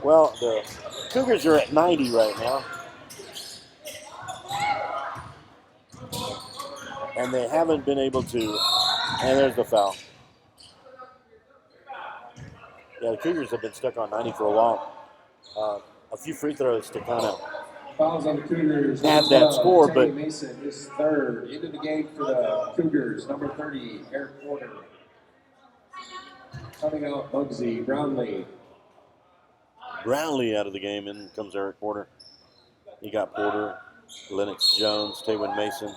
Speaker 3: Well, the Cougars are at 90 right now. And they haven't been able to. And there's the foul. Yeah, the Cougars have been stuck on 90 for a while. A few free throws to kind of
Speaker 5: Fouls on the Cougars.
Speaker 3: add that score,
Speaker 5: Teddy
Speaker 3: but
Speaker 5: Mason is third. Into the game for the Cougars. Number 30, Eric Porter. Coming out, Bugsy Brownlee.
Speaker 3: Brownlee out of the game, and comes Eric Porter. You got Porter, Lennox Jones, Taywin Mason,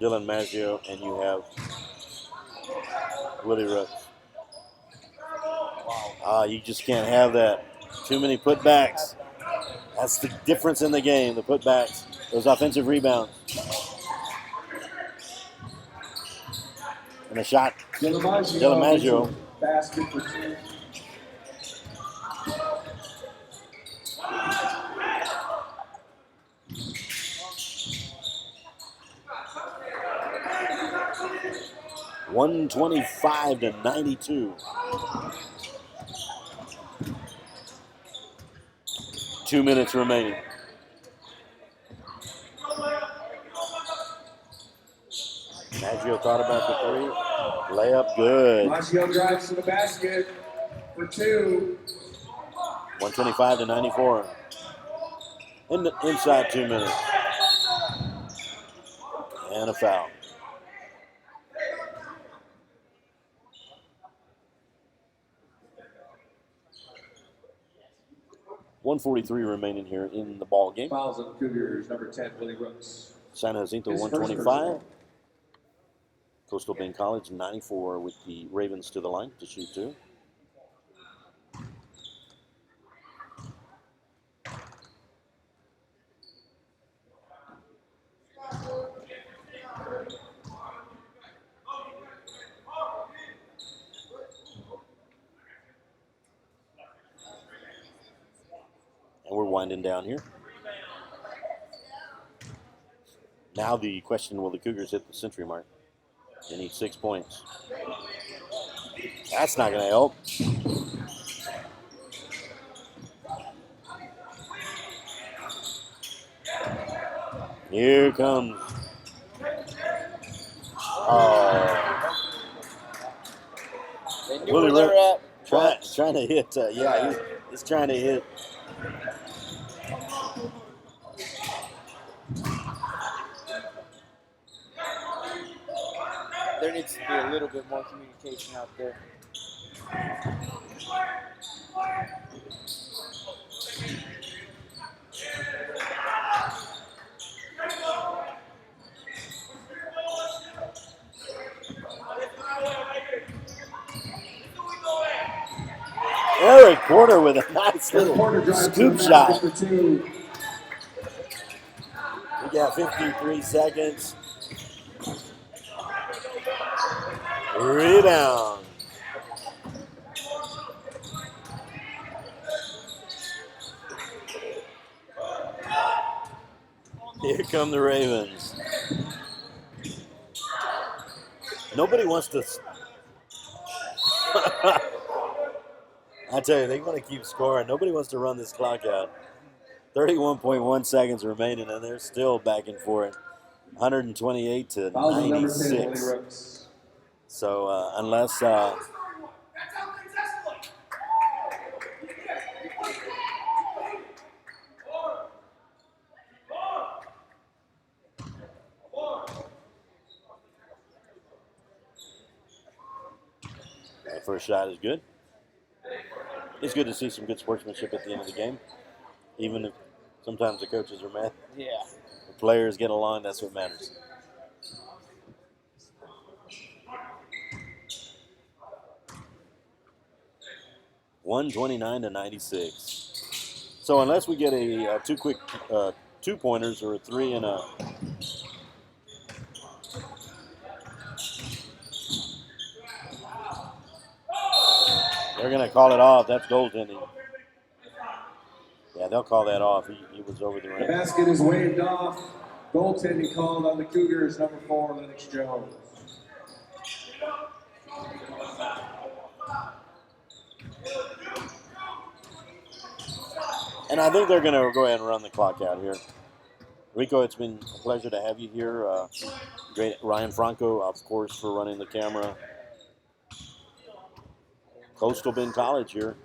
Speaker 3: Dylan Maggio, and you have Willie Rutz. You just can't have that. Too many putbacks. That's the difference in the game, the putbacks, those offensive rebounds. And a shot. Dylan Maggio.
Speaker 5: Basket for two.
Speaker 3: $125-92. 2 minutes remaining. Maggio thought about the three. Layup good.
Speaker 5: Maggio drives to the basket for two.
Speaker 3: 125-94. Inside 2 minutes. And a foul. $143 remaining here in the ball game.
Speaker 5: Fouls on the Cougars. Number 10, Willie Rooks.
Speaker 3: San Jacinto
Speaker 5: His first
Speaker 3: 125.
Speaker 5: personal.
Speaker 3: Coastal Bend College 94 with the Ravens to the line to shoot two. And we're winding down here. Now the question, will the Cougars hit the century mark? They need 6 points. That's not going to help. Here comes. Oh.
Speaker 2: They knew where they were at.
Speaker 3: Trying to hit. He's trying to hit.
Speaker 2: There needs to be a little bit more communication out there.
Speaker 3: Eric Porter with a nice little scoop shot. We got 53 seconds. Rebound. Here come the Ravens. Nobody wants to. I tell you, they want to keep scoring. Nobody wants to run this clock out. 31.1 seconds remaining, and they're still backing for it. 128 to 96. So unless that first shot is good. It's good to see some good sportsmanship at the end of the game, even if sometimes the coaches are mad.
Speaker 2: Yeah.
Speaker 3: The players get along, that's what matters. $129 to 96. So unless we get a two quick 2-pointers or a 3 and a they're going to call it off. That's goaltending. Yeah, they'll call that off. He was over the
Speaker 5: The
Speaker 3: rim.
Speaker 5: basket is waved off. Goaltending called on the Cougars, number 4, Lennox Jones.
Speaker 3: And I think they're going to go ahead and run the clock out here. Rico, it's been a pleasure to have you here. Great Ryan Franco, of course, for running the camera. Coastal Bend College here.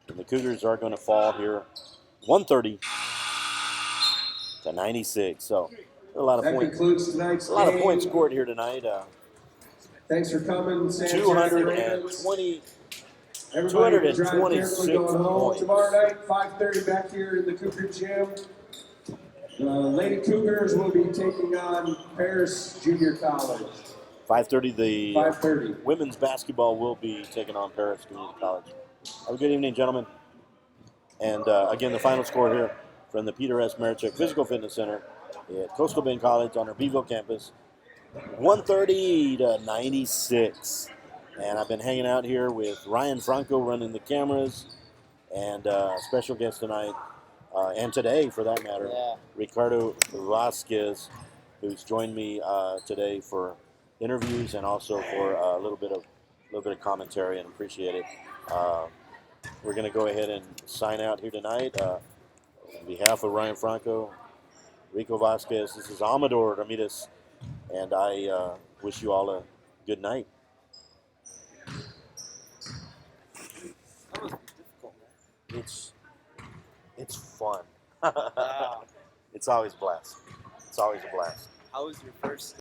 Speaker 3: And the Cougars are going to fall here 130 to 96. So a lot of
Speaker 5: That
Speaker 3: points.
Speaker 5: concludes tonight's
Speaker 3: A lot of
Speaker 5: game.
Speaker 3: points scored here tonight.
Speaker 5: Thanks for coming, San Antonio Ravens.
Speaker 3: 220.
Speaker 5: Everybody drive
Speaker 3: 226
Speaker 5: carefully going home.
Speaker 3: points.
Speaker 5: Tomorrow night, 5:30 back here in the Cougar Gym. The Lady Cougars will be taking on Paris Junior College.
Speaker 3: 5:30. The
Speaker 5: 5:30.
Speaker 3: women's basketball will be taking on Paris Community College. Have a good evening, gentlemen. And again, the final score here from the Peter S. Marichuk Physical Fitness Center at Coastal Bend College on our Beeville campus, 130 to 96. And I've been hanging out here with Ryan Franco running the cameras, and special guest tonight, and today for that matter, Ricardo Vasquez, who's joined me today for interviews and also for a little bit of commentary, and appreciate it. We're going to go ahead and sign out here tonight. On behalf of Ryan Franco, Rico Vasquez, this is Amador Ramirez, and I wish you all a good night.
Speaker 2: That was difficult, man.
Speaker 3: It's fun.
Speaker 2: Wow.
Speaker 3: It's always a blast. It's always a blast.
Speaker 2: How was your first